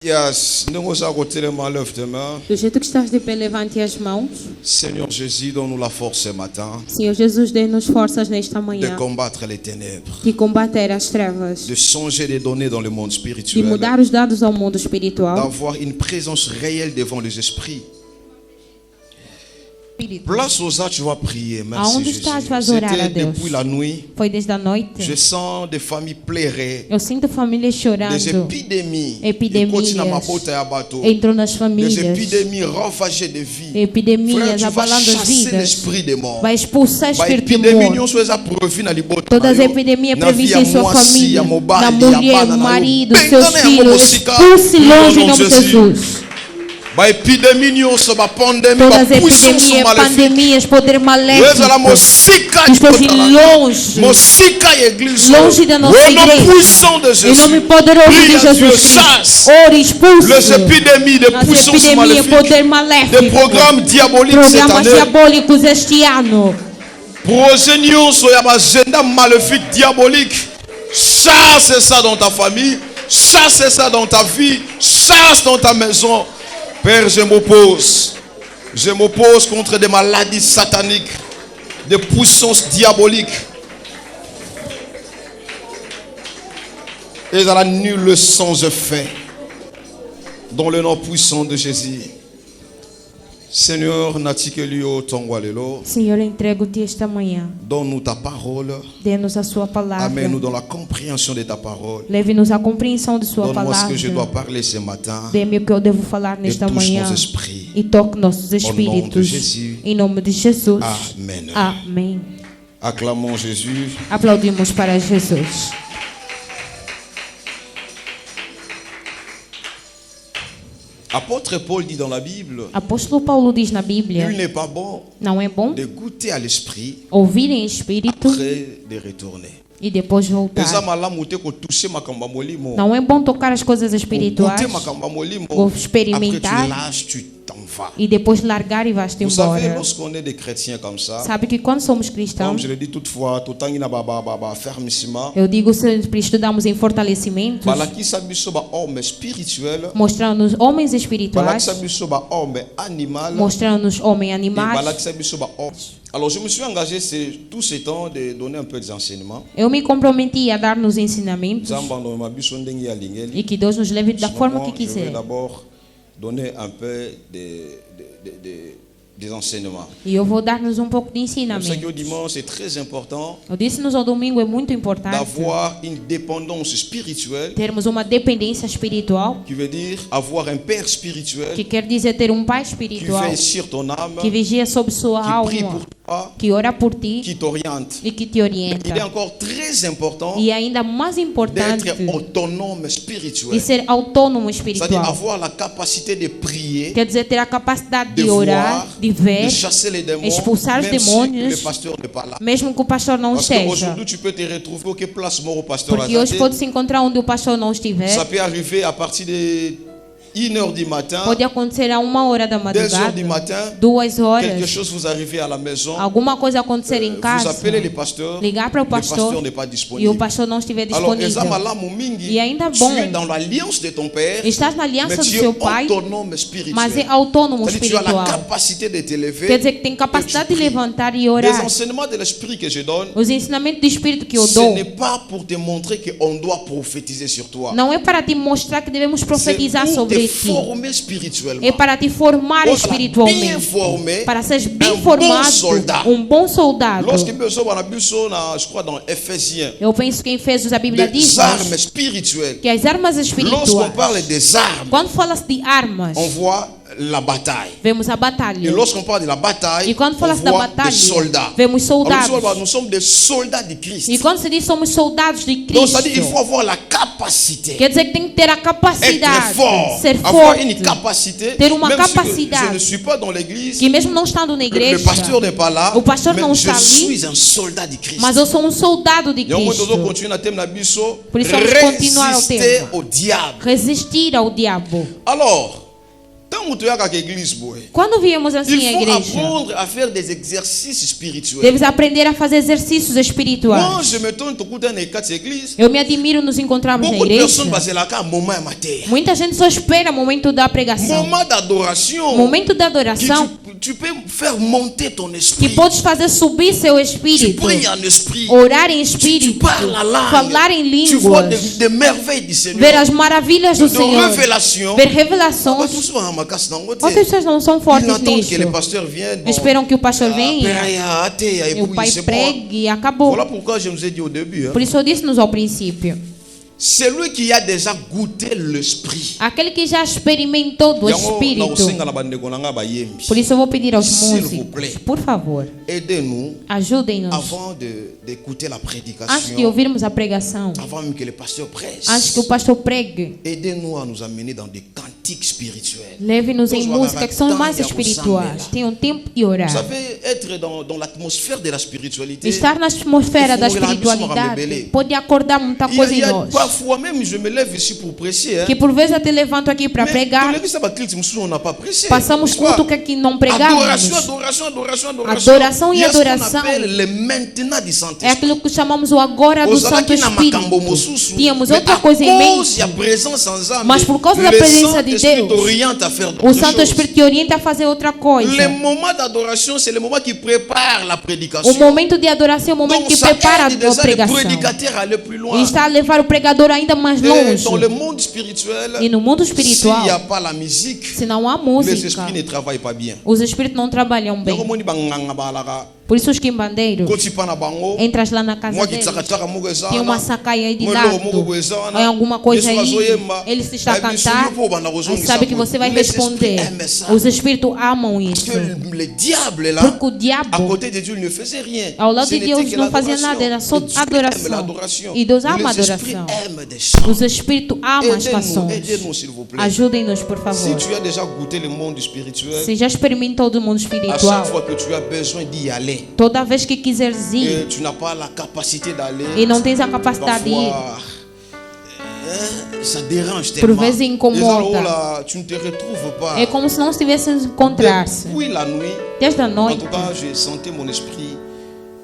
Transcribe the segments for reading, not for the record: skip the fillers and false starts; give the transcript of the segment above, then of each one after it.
Yes. Do jeito que estás de pé, levante as mãos. Seigneur Jésus, donne-nous la force ce matin Senhor Jesus, dê-nos forças nesta de manhã combattre les ténèbres, de combater as trevas, de changer les données dans le monde de spirituel, mudar os dados ao mundo espiritual. d'avoir une présence réelle devant les esprits. Place aux arts, tu vas prier. Merci Aonde Jésus. estás, vais orar a C'était Deus. depuis la nuit. Foi desde a noite. Je sens des familles pleurer, Eu sinto famílias des chorando. épidémies. Epidemias. Des Entrou nas famílias. épidémies ravagées de vie. Frère, Epidemias tu vas abalando as chasser vidas. l'esprit des morts. Vai expulsar Vai espírito de epidemia morte. nyonso eza provi na libota Todas as na yo, epidemias na previstas vie em ya sua mwasi, família, ya na mobali, ya mulher, bana na yo. marido, Benga seus na yango filhos. mosika, Expulse no longe em nom nome de de Jesus. Ba epidemie nyonso, ba pandemie, Todas ba as puissance epidemias, maléfique. pandemias, poder Ezala maléfico. mosika Esteja ekotala. longe. Mosika ya église. Longe da nossa Au nom igreja. puissant de Em Jésus. nome poderoso Prie de à Dieu, Jesus Cristo. chasse Ore, expulse. les épidémies de As puissance epidemias, maléfique, poder des maléfico. programmes diaboliques cette Programas année. diabólicos este ano. Projet nyonso ya agenda maléfique diabolique. Chasse ça dans ta famille, chasse ça dans ta vie, chasse dans ta maison. Père, je m'oppose contre des maladies sataniques, des puissances diaboliques. Et ça n'a nul sans effet. Dans le nom puissant de Jésus. Seigneur, natikelio tongwalelo. Senhor, entrego-te esta manhã. Donne-nous ta parole. Dê-nos a sua palavra. Amène-nous dans la compréhension de ta parole. Leve-nos à compreensão de sua Donne-moi ce palavra. que je dois parler ce matin. Dê-me o que eu devo falar Et nesta touche manhã. nos esprits. E toque nossos de espíritos. Jésus. Em nome de Jesus. Amen. Amém. Acclamons Jésus. Aplaudimos para Jesus. Apôtre Paul dit dans la Bible, Apóstolo Paulo diz na Bíblia: il n'est pas bon não é bom de goûter à l'esprit ouvir em espírito après de retourner. e depois voltar. Eza malamu te ko toucher makamba molimo. Não é bom tocar as coisas Goûter espirituais makamba molimo. ou Après experimentar tu lâches, tu t'en vas. e depois largar e vais-te Vous savez, embora. lorsqu'on est des chrétiens comme ça, Sabe que quando somos comme cristãos, je le dis toutefois, tout temps fermissement, eu digo sempre estudamos em fortalecimentos, balakisa biso ba homme spirituel, mostrando-nos homens espirituais, balakisa biso ba homme animal, mostrando-nos homens et animais. balakisa biso ba homme. Alors je me suis engagé tout ce temps de donner un peu des enseignements. Eu me comprometi a dar-nos ensinamentos Zamba no mabiso ndenge ya lingeli. e que Deus nos leve da forma que Je vais quiser. d'abord donner un peu des enseignements. E eu vou dar-nos pouco de C'est que ensinamento. au dimanche, c'est très important Eu disse-nos ao domingo, é muito importante d'avoir une dépendance spirituelle, termos uma dependência espiritual, qui veut dire avoir un père spirituel que quer dizer ter pai qui espiritual, veille sur ton âme, que vigia sobre sua qui prie alma, pour toi, que ora por ti qui t'oriente. e que te Il est orienta. encore très important E ainda mais importante, d'être autonome de spirituel. ser autônomo C'est-à-dire espiritual. avoir la capacité de prier, Quer dizer, ter a capacidade de de orar, voir, de de ver, chasser les démons, expulsar os même si demônios, le pasteur n'est pas là. mesmo que o pastor não Parce esteja. qu'aujourd'hui, tu peux te retrouver au que place mort au pasteur Porque hoje Azadeh. pode se encontrar onde o pastor não estiver. Ça peut arriver à partir de 1h du matin, Pode acontecer a 1 hora da 2h du madrugada, matin, 2 quelque horas, chose vous arrivez à la maison, alguma coisa acontecer em vous casa, appelez le pasteur, ligar para o le pasteur pastor n'est pas e o disponible. pastor não estiver Alors, disponível. Ezamalamu Mingi, E ainda tu bom, es dans l'alliance de ton père, estás na mais aliança do tu es seu pai, autonome mas é spirituel. autônomo C'est-à-dire, tu as la espiritual. capacité de te lever. Quer dizer que tem capacidade de levantar e Les orar. enseignements de l'esprit que je donne, Os ensinamentos do Espírito que eu ce dou n'est pas pour te montrer qu'on doit prophétiser sur toi. não é para te mostrar que devemos C'est profetizar pour te sobre ti. former spirituellement. É para te formar Bien espiritualmente. formé, Para seres bem un bon formado, soldat. bom soldado. Lorsque je crois dans Ephésiens, Eu penso que em Efésios a Bíblia diz des armes spirituelles. que as armas Lorsqu'on espirituais, parle des armes, quando falas de armas, on voit la bataille. vemos a Et batalha. lorsqu'on parle de la bataille, E quando on falas da voit des batalha, soldats. vemos soldados. Alors, nous sommes des soldats de Christ. E quando se diz somos soldados de Donc, c'est-à-dire qu'il Cristo, faut avoir la capacité, quer dizer que tem que ter a être capacidade, fort, ser avoir forte, une capacité. ter uma Même si capacidade. je ne suis pas dans l'église, que mesmo não estando na le igreja, pasteur n'est pas là, o pastor mais não je está ali, suis un soldat de Christ. mas eu sou soldado de Et on Cristo. continue à thème la biso, Por isso vamos continuar ao résister tema. au diable. Resistir ao diabo. Alors, tant Quando viemos assim à il faut igreja, apprendre à faire des exercices spirituels. deves aprender a fazer exercícios Moi, espirituais. je me tourne tout dans les quatre églises. Eu me admiro nos encontrarmos na Beaucoup de igreja. personnes passent là quand moment est matin. Muita gente só espera o momento da pregação. Moment d'adoration. Momento da Que adoração tu peux faire monter ton que esprit. podes fazer subir seu Tu espírito. pries en esprit. Orar em Tu espírito. parles la langue. Falar em Tu vois línguas. des merveilles du Seigneur. Ver as maravilhas do De Senhor. révélation. Ver revelações. Outras pessoas não são Ils fortes attendent nisso. que le pasteur vienne. Bon, Esperam que o pastor venha. et E o pai puis c'est bon. pregue e acabou. Voilà pourquoi je nous ai dit au début. Hein. Por isso eu disse-nos ao princípio. Celui qui a déjà goûté l'esprit. Aquele que já experimentou do Espírito. Por isso eu vou pedir aos S'il vous músicos, plaît. por favor, Aidez-nous ajudem-nos avant d'écouter la antes de prédication. ouvirmos a pregação, Avant même que le pasteur prêche. antes que o pastor pregue. Aidez-nous à nous amener dans des cantiques spirituels. Leve-nos em música que são mais espirituais. Tenham tempo de Vous orar. savez, être dans l'atmosphère de la spiritualité. Estar na atmosfera da espiritualidade pode acordar muita Il y coisa a, em il y a nós. parfois même, je me lève ici pour prêcher. Hein. Que por vezes até levanto aqui para Mais pregar. on n'a pas prêché. Passamos Pourquoi? culto que aqui não pregamos. Il Adoração e y a ce qu'on adoração. appelle le maintenant du É Saint-Esprit. aquilo que chamamos o agora do Osala Santo aqui na Espírito. Macambo Mosusu. Tínhamos Mais outra à coisa em cause mente. da presença en Zambie, Mas por causa da le presença de Saint-Esprit Deus, t'oriente à faire o d'autres Santo choses. Espírito te orienta a fazer outra coisa. Le moment d'adoration, c'est le moment qui prépare la prédication. O momento de adoração é o momento Donc, que ça prepara aide a déjà le pregação. prédicateur à aller plus E loin. está a levar o pregador ainda mais Et longe. dans le monde spirituel, E no mundo s'il n'y a espiritual, pas la musique, se não há les música, esprits ne travaillent pas bien. os espíritos não trabalham bem. Por isso os quimbandeiros, entras lá na casa deles, tem uma sacaia aí de lado, ou alguma coisa aí, ele se está a cantar, aí sabe que você vai responder. Os espíritos amam isso. Que le diable est là, Porque o à diabo, côté de Dieu, il ne faisait rien. ao lado Ce de n'était Deus, que não fazia l'adoration. nada, era só Les esprits aiment adoração. l'adoration. E Deus ama a Les esprits adoração. aiment des chants. Os espíritos amam as canções. Aidez-nous, s'il vous plaît. Ajudem-nos, por Si favor. tu as déjà goûté le monde spirituel, Se já experimentou do mundo à chaque espiritual, fois que tu as besoin d'y aller, toda vez que quiseres ir, tu n'as pas la capacité d'aller, e não tens a capacidade de ir, parfois, ça dérange por tellement. vezes incomoda. Oh là, tu ne te retrouves pas. É como se não estivessem a encontrar-se. Depuis la nuit, Desde a en noite, tout cas, j'ai senti mon esprit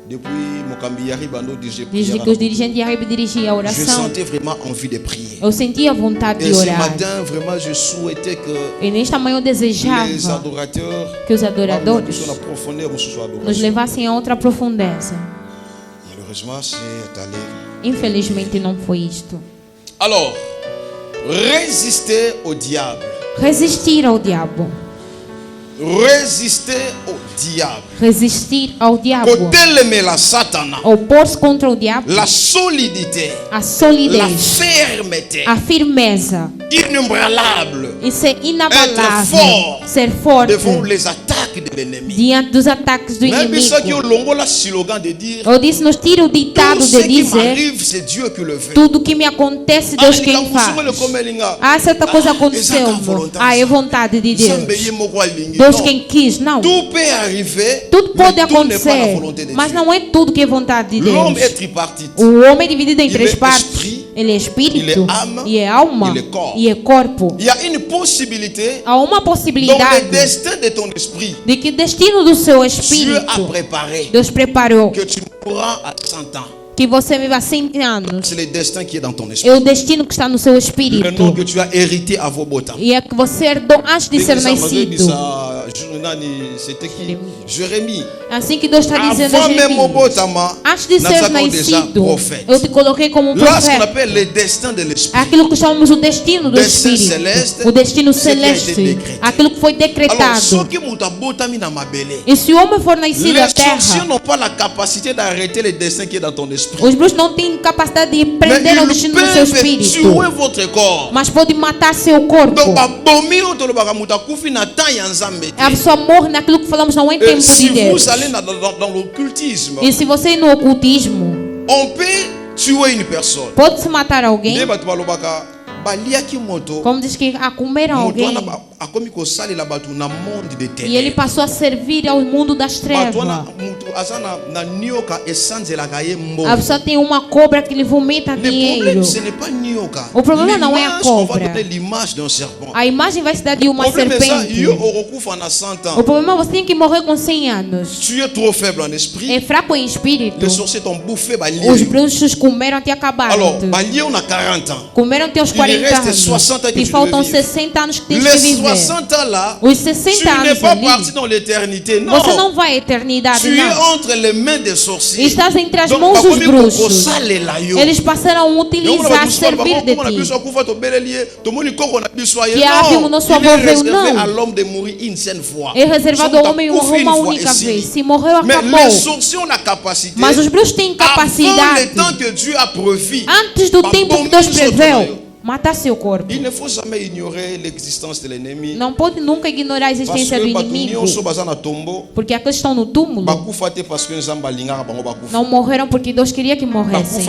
depuis Mokambi Yaribando dirigé desde que os dirigentes de Arriba dirigiam a Je oração, sentais vraiment envie de prier. eu sentia vontade Et de ce orar. matin, vraiment, je souhaitais que E nesta manhã eu les desejava adorateurs que os adoradores nos profondeur de sua nos adoration. levassem a outra profundeza. Malheureusement, c'est allé. Infelizmente não foi isto. Alors, résister au diable. Resistir ao diabo. Résister au diable. Resistir ao diabo. Côté la Satana. Opor-se contra o diabo. La solidité. A La solidez. fermeté. A firmeza. Inébranlable. E ser inabalável. forte. Ser forte. Devant les attaques de l'ennemi. Diante dos ataques do Même ceux qui ont inimigo. longo le slogan de dire Eu disse, nos tira o ditado tout ce de qui dizer: m'arrive, c'est Dieu qui le fait. tudo que me acontece, Deus quem faz. Ah, certa coisa aconteceu. Ah, é vontade de Deus. Deus quem quis, não. Tout peut arriver, Tudo pode mais tout n'est pas la acontecer, volonté de mas Dieu. não é tudo que é vontade de L'homme Deus. est tripartite. O homem é dividido em Ele três é partes. esprit, Ele é espírito, ele é alma, e é alma, ele é corpo. e é corpo. Il y a une possibilité Há uma dans le possibilidade destin de ton esprit. de que o destino do seu Dieu a espírito, préparé Deus preparou que tu mourras à 100 ans. que você viva 100 anos. C'est le destin qui est dans ton esprit. É o destino que está no seu Le nom espírito. que tu as hérité à vos botas. E é que você herdou antes de ser nascido. C'était qui? Jérémie. Assim que Deus está dizendo a Avant même au Jeremias, botama, antes de nous ser avons déjà nascido, prophète. eu te coloquei como um Là, ce qu'on profeta. appelle le destin de É l'esprit. aquilo que chamamos o destino do Destin Espírito. celeste, O destino ce qui a été celeste. décrété. Aquilo que foi Alors, decretado. ceux qui m'ont botami dans ma belée, E se o homem for nascido les da sorciers terra, n'ont pas la capacité d'arrêter le destin qui est dans ton esprit. os bruxos não têm capacidade de Mais prender o ils destino do seu peuvent espírito. tuer votre corps. Mas pode matar seu corpo. Donc, babomi otolobaka mutu akufi na temps ya Nzambe te. A pessoa morre naquilo que falamos não é Et tempo si de Deus. vous allez dans l'occultisme, E se você ir no ocultismo, on peut tuer une personne. pode se matar alguém. Nde bato balobaka baliaki moto. Como diz que a comer Moto alguém. wana E ele passou a servir ao mundo das trevas. A pessoa tem uma cobra que lhe vomita dinheiro. O problema não é a cobra. A imagem vai se dar de uma serpente. O problema é que você tem que morrer com 100 anos. É fraco em espírito. Os bruxos comeram até acabar. Comeram até os 40 anos. E faltam 60 anos que tens que viver. Os 60 anos ali, você não vai à eternidade, não. Estás entre as mãos dos bruxos. Eles passaram a utilizar, servir de ti. Que a ave no seu avô veio, não. É reservado ao homem morrer uma única vez. Se morreu, acabou. Mas os bruxos têm capacidade, antes do tempo que Deus preveu, matar seu corpo. Il ne faut jamais ignorer l'existence de l'ennemi. Não pode nunca ignorar a existência do inimigo. Porque aqueles estão no túmulo não morreram porque Deus queria que morressem.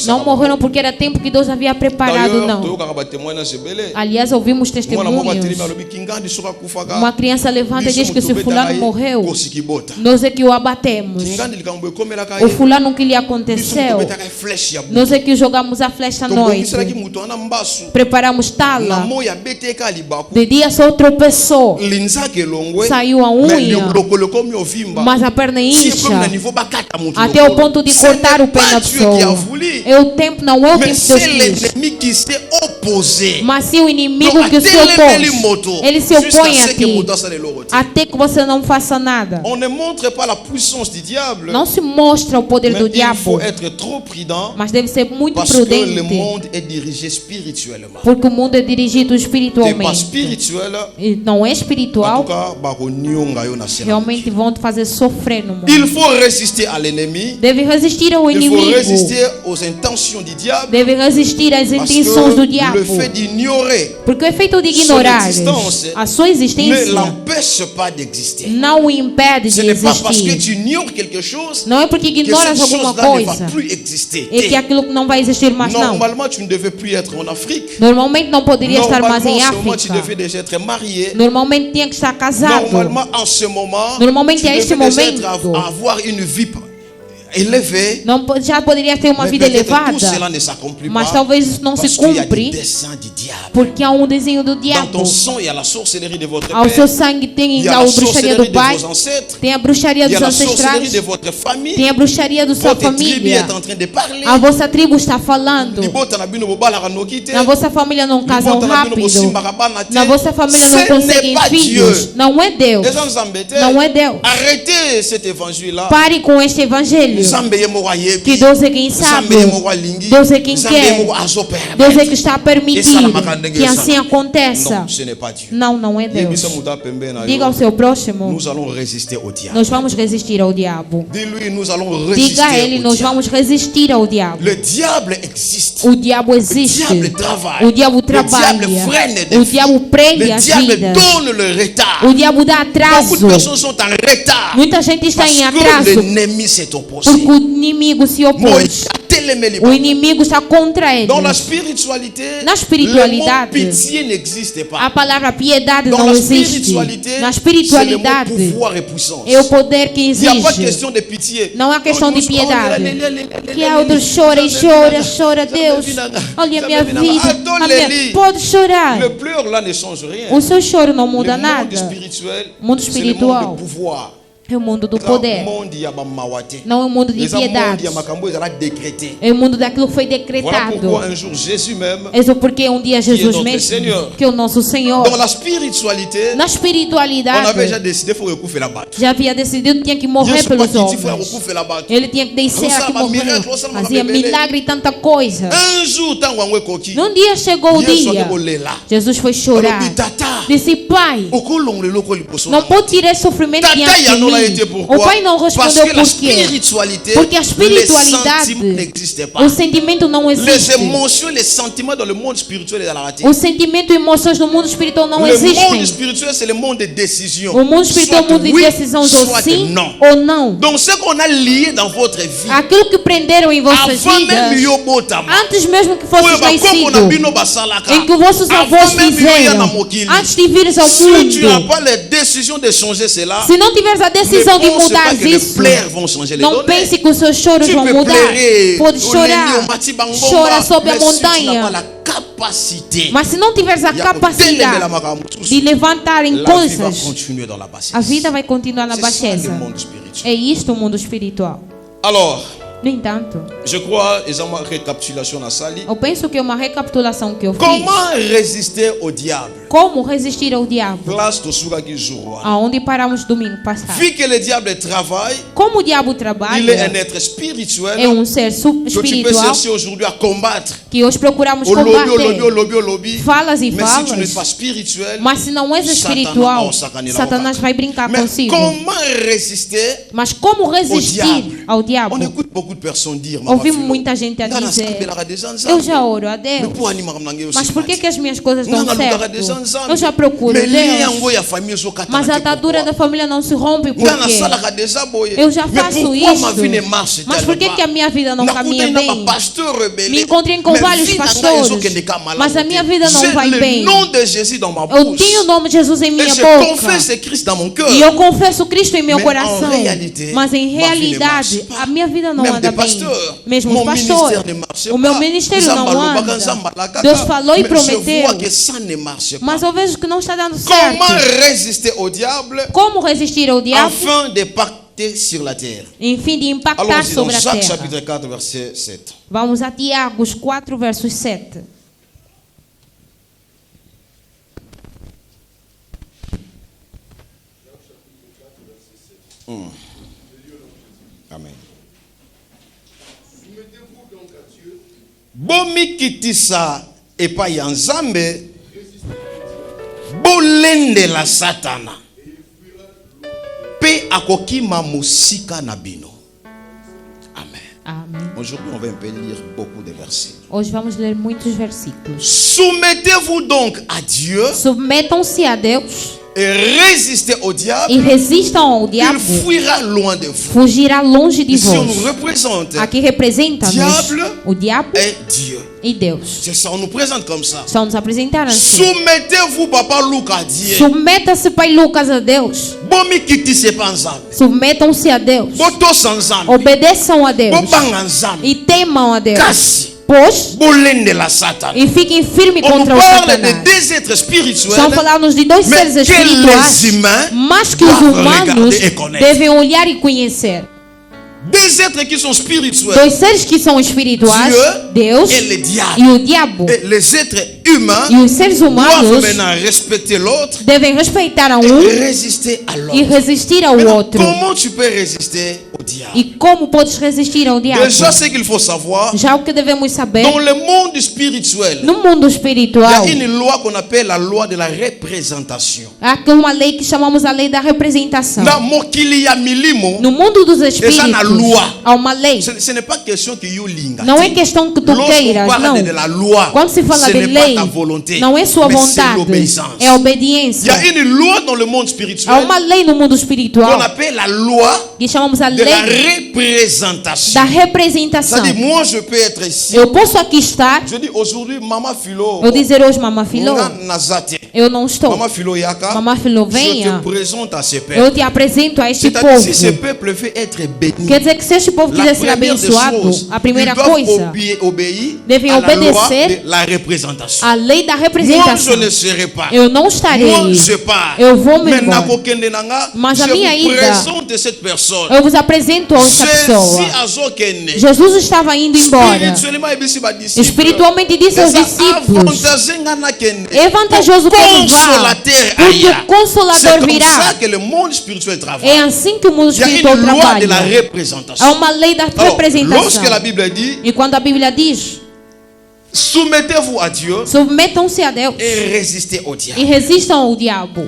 Não morreram porque era tempo que Deus havia preparado, não. Aliás, ouvimos testemunhos. Uma criança levanta e diz que se o fulano morreu, nós é que o abatemos. O fulano que lhe aconteceu, nós é que jogamos a flecha esta noite. Preparamos tala. De dia só tropeçou. Saiu a unha. Mas a perna incha. Até o ponto de cortar o pé da pessoa. É o tempo, não é o tempo de Deus. Mas se o inimigo que se opôs, ele se opõe a ti, até que você não faça nada. Não se mostra o poder do diabo. Mas deve ser muito prudente. Porque o mundo é dirigido espiritualmente. E não é espiritual. Realmente vão te fazer sofrer no mundo. Deve resistir ao inimigo. Deve resistir às intenções do diabo. Porque o efeito de ignorar a sua existência não o impede de existir. Não é porque ignoras alguma coisa é que aquilo não vai existir mais, não. Normalmente não poderia estar mais em África. Normalmente tinha que estar casado. Normalmente a este momento não, já poderia ter uma vida elevada, mas talvez isso não se cumpre porque há um desenho do diabo. Ao seu sangue tem a bruxaria do pai, tem a bruxaria dos ancestrais, tem a bruxaria da sua família. A vossa tribo está falando. Na vossa família não casam rápido. Na vossa família não conseguem filhos. Não é Deus. Não é Deus. Pare com este evangelho. Que Deus é quem sabe, Deus é quem quer, Deus é que está a permitir que assim aconteça. Não, não é Deus. Diga ao seu próximo: nós vamos resistir ao diabo. Diga a ele: nós vamos resistir ao diabo. O diabo existe. O diabo trabalha. O diabo prende as vidas. O diabo dá atraso. Muita gente está em atraso porque o inimigo se opôs. O inimigo está contra ele. Na espiritualidade, a palavra piedade não existe. Na espiritualidade, é o poder que existe. Não é questão de piedade. Que a outro chora e chora, chora. Deus, olha a minha vida. Pode chorar. O seu choro não muda nada. O mundo espiritual é o mundo do poder. Não é o mundo de piedade. É o mundo daquilo que foi decretado. É porque um dia Jesus mesmo, que é o nosso Senhor, na espiritualidade, já havia decidido que tinha que morrer pelos homens. Ele tinha que descer aqui e morrer. Fazia milagre e tanta coisa. Num dia chegou o dia, Jesus foi chorar. Disse: Pai, não pode tirar esse sofrimento diante de mim. O pai não respondeu por quê? Porque a espiritualidade, o sentimento não existe. Les émotions, les sentiments dans le monde spirituel et dans la matière. O sentimento e emoções no mundo espiritual não existem. Le monde spirituel, c'est le monde de décision. O mundo espiritual é o mundo de decisões, ou sim ou não. Donc ce qu'on a lié dans votre vie, aquilo que prenderam em vossas vidas, antes mesmo que fosse nascido, em que vossos avós fizeram, antes de vires ao mundo, se não tiveres a decisão de mudar isso, não pense que os seus choros vão mudar. Pode chorar, chora sobre a montanha, mas se não tiveres a capacidade de levantar em coisas, a vida vai continuar na baixeza. É isto o mundo espiritual. Alors, no entanto, je crois, uma recapitulação na sala. Eu penso que é uma recapitulação que eu fiz. Comment résister au diable? Como resistir ao diabo? Place do suga que jour. Aonde paramos domingo passado. Vu que le diable travaille, como o diabo trabalha, il est un être spirituel. É ser espiritual. Que tu peux chercher aujourd'hui à combattre. Que hoje procuramos combater. Falas e falas. Mais si tu n'es pas spirituel, mas se não és espiritual, Satanás vai brincar consigo. Comment résister? Mas como resistir ao diabo? On écoute beaucoup de personnes dire, ouvimos muita gente a dizer, eu já oro a Deus, mas por que as minhas coisas dão certo? Eu já procuro Deus, mas a atadura da família não se rompe porque eu já faço isso, mas por que a minha vida não caminha bem? Me encontrei com vários pastores, mas a minha vida não vai bem. Eu tenho o nome de Jesus em minha boca e eu confesso Cristo em meu coração, mas em realidade a minha vida não anda bem. Mesmo os pastores, o meu ministério não anda. Deus falou e prometeu, mas eu vejo que não está dando certo. Como resistir ao diabo? Sur la terre. Enfim, de impactar sobre a terra. Chapitre 4, verset 7. Vamos a Tiago 4, versos 7. Amen. Bomi kitisa epai ya Nzambe, bolende la Satana. Pe akokima musika na bino. Amen. Amen. Aujourd'hui, on va un peu lire beaucoup de versets. Hoje vamos ler muitos versículos. Soumettez-vous donc à Dieu. Submetam-se a Deus. Et résistez au diable. E resistam ao diabo. Il fuira loin de vous. Fugirá longe de Ici, vós. on nous représente. Aqui representa-nos o diabo et Dieu. E Deus. C'est ça, on nous présente comme ça. Só nos apresentar assim. Soumettez-vous, Papa Lucas, à Dieu. Submeta-se, Pai Lucas, a Deus. Bomi kitise panzambe. Submetam-se a Deus. Boto sanzambe. Obedeçam a Deus. Bobanganzambe. E temam a Deus. Kasi. Pois, e fiquem firmes contra o Satanás. Estão falando de dois seres espirituais, mas que os humanos devem olhar e conhecer. Deux êtres qui sont spirituels. Dois seres que são espirituais, Deus e o diabo. Les êtres humains e os seres humanos devem respeitar a um e resistir ao outro. Como tu peux résister au diabo? E como podes resistir ao diabo? Déjà, ce qu'il faut savoir, já o que devemos saber, dans le monde spirituel, no mundo espiritual, il y a une loi qu'on appelle la loi de la représentation. Há uma lei que chamamos a lei da representação. No mundo dos espíritos, há uma lei. Ce n'est pas question que you linga. Não é questão que tu queiras, não. Quando se fala de lei, não é sua vontade, é obediência. Há uma lei no mundo espiritual que chamamos a lei da representação. Eu posso aqui estar, eu dizer hoje, Mamá Filó, eu não estou. Mamá Filó, venha, eu te apresento a este povo. Quer dizer que se este povo quiser ser abençoado, a primeira coisa, devem obedecer a lei da representação. Eu não estarei, eu vou me embora, mas a minha ida, eu vos apresento a essa pessoa. Jesus estava indo embora, espiritualmente disse aos discípulos, é vantajoso que eu vá, porque o Consolador virá. É assim que o mundo espiritual trabalha. Há uma lei da representação. E quando a Bíblia diz, soumettez-vous à Dieu, submetam-se a Deus et résistez au diable. E resistam ao diabo.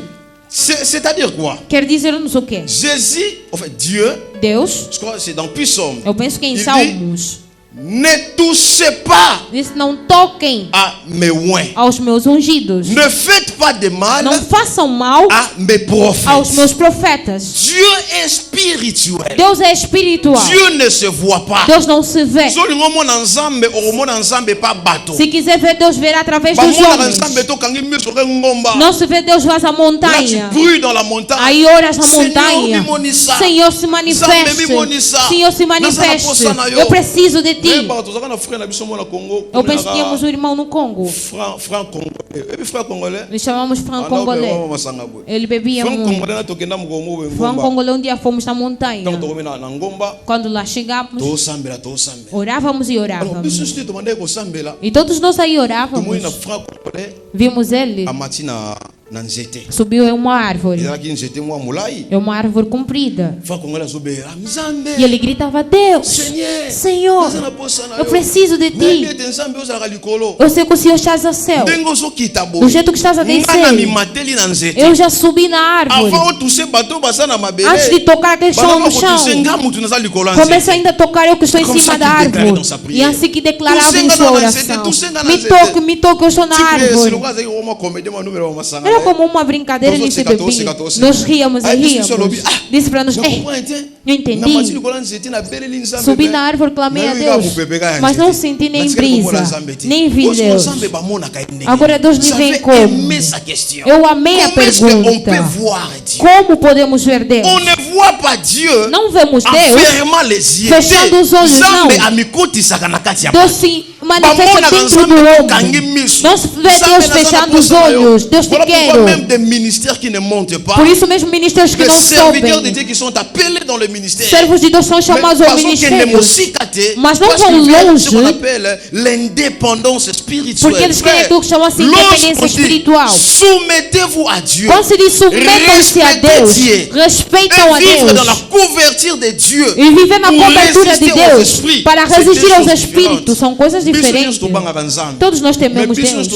C'est-à-dire quoi? Quer dizer-nos o quê? Jésus, en fait, Dieu, Deus, je crois que c'est dans Psalm. Eu penso que em Il Salmos. Ne touchez pas Diz: não toquem à mes oints. aos meus ungidos. Ne faites pas de mal Não façam mal à mes aos prophètes. meus profetas. Dieu est spirituel. Deus é espiritual. Dieu ne se voit pas. Deus não se vê. Se quiser ver Deus, verá através dos homens. Não se vê Deus, vai à montanha. Aí oras na montanha. Senhor, se manifeste. Senhor, se manifeste. Eu preciso de ti. Eu penso que tínhamos um irmão no Congo. Nós chamamos Franc Congolais. Ele bebia muito. Franc Congolais, um dia fomos na montanha. Quando lá chegamos, orávamos e orávamos. E todos nós aí orávamos. Vimos ele. Subiu em uma árvore. É uma árvore comprida. E ele gritava: Deus, Senhor, eu preciso de ti. Eu sei que o Senhor estás a céu. Do jeito que estás a descer, eu já subi na árvore. Antes de tocar aquele chão no chão, começa ainda a tocar eu que estou em cima da árvore. E assim que declarava em sua oração: me toque, eu estou na árvore. Era como uma brincadeira, ele se bebia. Nós ríamos e ríamos. Disse para nós: não entendi. Subi na árvore, clamei a Deus, mas não senti nem brisa, nem vi Deus. Agora Deus me vem como? Eu amei a pergunta. Como podemos ver Deus? Não vemos Deus fechando os olhos, não. Deus se manifesta dentro do homem. Não se vê Deus fechando os olhos. Deus te quer. Por isso mesmo ministérios que não sobem. Servos de Deus são chamados ao ministério, mas não vão longe, porque eles querem aquilo que chama-se independência espiritual. Quando se diz submetam-se a Deus, respeitam a Deus e viver na cobertura de Deus para resistir aos espíritos são coisas diferentes. Todos nós tememos Deus,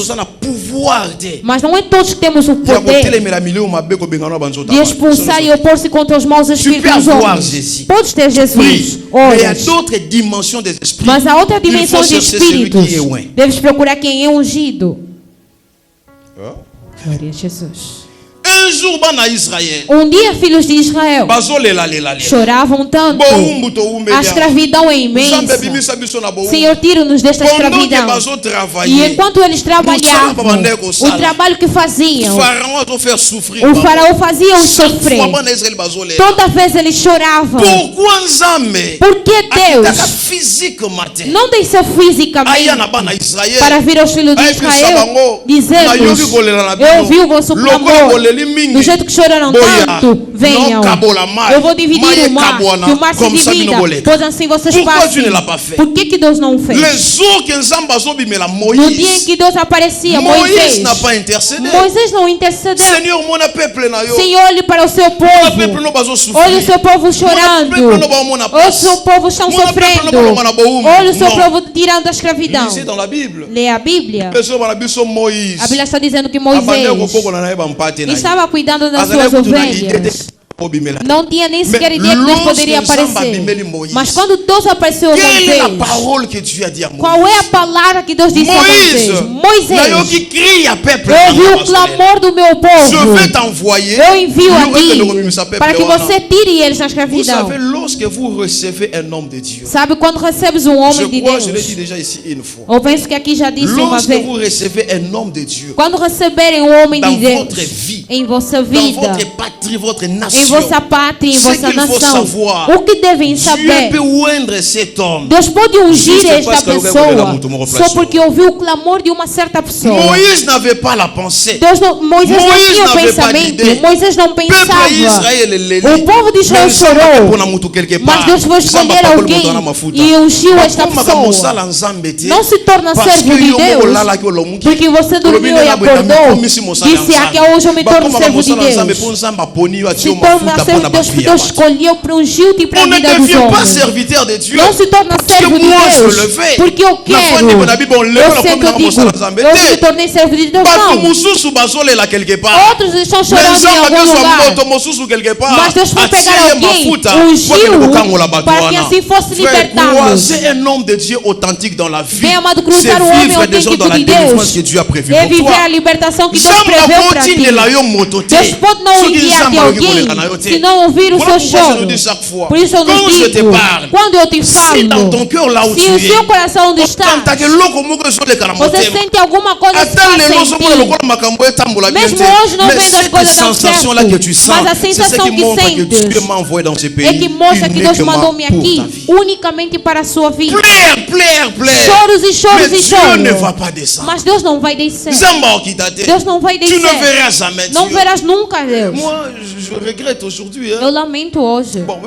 mas não é todos que temos o poder de expulsar e opor-se contra os maus espíritos dos homens. Podes ter Jesus, mas há outra dimensão de espíritos. Deves procurar quem é ungido. Glória a Jesus. Um dia, filhos de Israel choravam tanto. A escravidão é imensa. Senhor, tira-nos desta escravidão. E enquanto eles trabalhavam, o trabalho que faziam, o faraó fazia-os sofrer. Toda vez eles choravam. Por que Deus não desceu fisicamente para vir aos filhos de Israel, dizendo-nos: eu ouvi o vosso clamor. Do jeito que choraram tanto, venham. Eu vou dividir o mar, que o mar se divida, pois assim vocês passem. Por que Deus não fez? No dia em que Deus aparecia, Moisés não intercedeu. Senhor, olhe para o seu povo. Olhe o seu povo chorando. Olhe o seu povo estão sofrendo. Olhe o seu povo tirando a escravidão. Lê a Bíblia. A Bíblia está dizendo que Moisés estava cuidando das suas ovelhas. Não tinha nem sequer ideia que Deus poderia aparecer. Mas quando Deus apareceu a Moisés, qual é a palavra que Deus disse a Moisés? Eu ouvi o clamor do meu povo. Eu envio a ti para que você tire eles da escravidão. Sabe quando recebes um homem de Deus? Eu penso que aqui já disse uma vez. Quando receberem um homem de Deus em vossa vida, em vossa pátria, em vossa nação, o que devem saber? Deus pode ungir esta pessoa só porque ouviu o clamor de uma certa pessoa. Moisés não tinha o pensamento. Moisés não pensava. O povo de Israel chorou, mas Deus foi escolher alguém e ungiu esta pessoa. Não se torna servo de Deus porque você dormiu e acordou. Disse: aqui hoje eu me torno servo de Deus. Deus escolheu para ungir-te para a vida dos devient pas homens. serviteur de Dieu. Não se torna servo de moi, je Deus le fais. porque eu quero. Eu sei que eu digo, eu me tornei servo de Deus. Não. Outros estão chorando em algum lugar. Mas Deus foi pegar alguém, ungiu para que assim fosse libertado. C'est un homme de Dieu authentique dans la vie. Bem amado, cruzar o homem autêntico de Deus é viver a libertação que Deus preveu para ti. Deus pode não enviar-te alguém se não ouvir o seu choro. Por isso eu nos digo, quando eu te falo, se o seu coração onde está, você sente alguma coisa se faz sentir. Mesmo hoje não vendo as coisas tão certas, mas a sensação que sentes é que mostra que Deus mandou-me aqui unicamente para a sua vida. Choros e choros e choros. Mas Deus não vai descer. Deus não vai descer. Não verás nunca Deus. Je regrette aujourd'hui. Eu lamento hoje. Bon,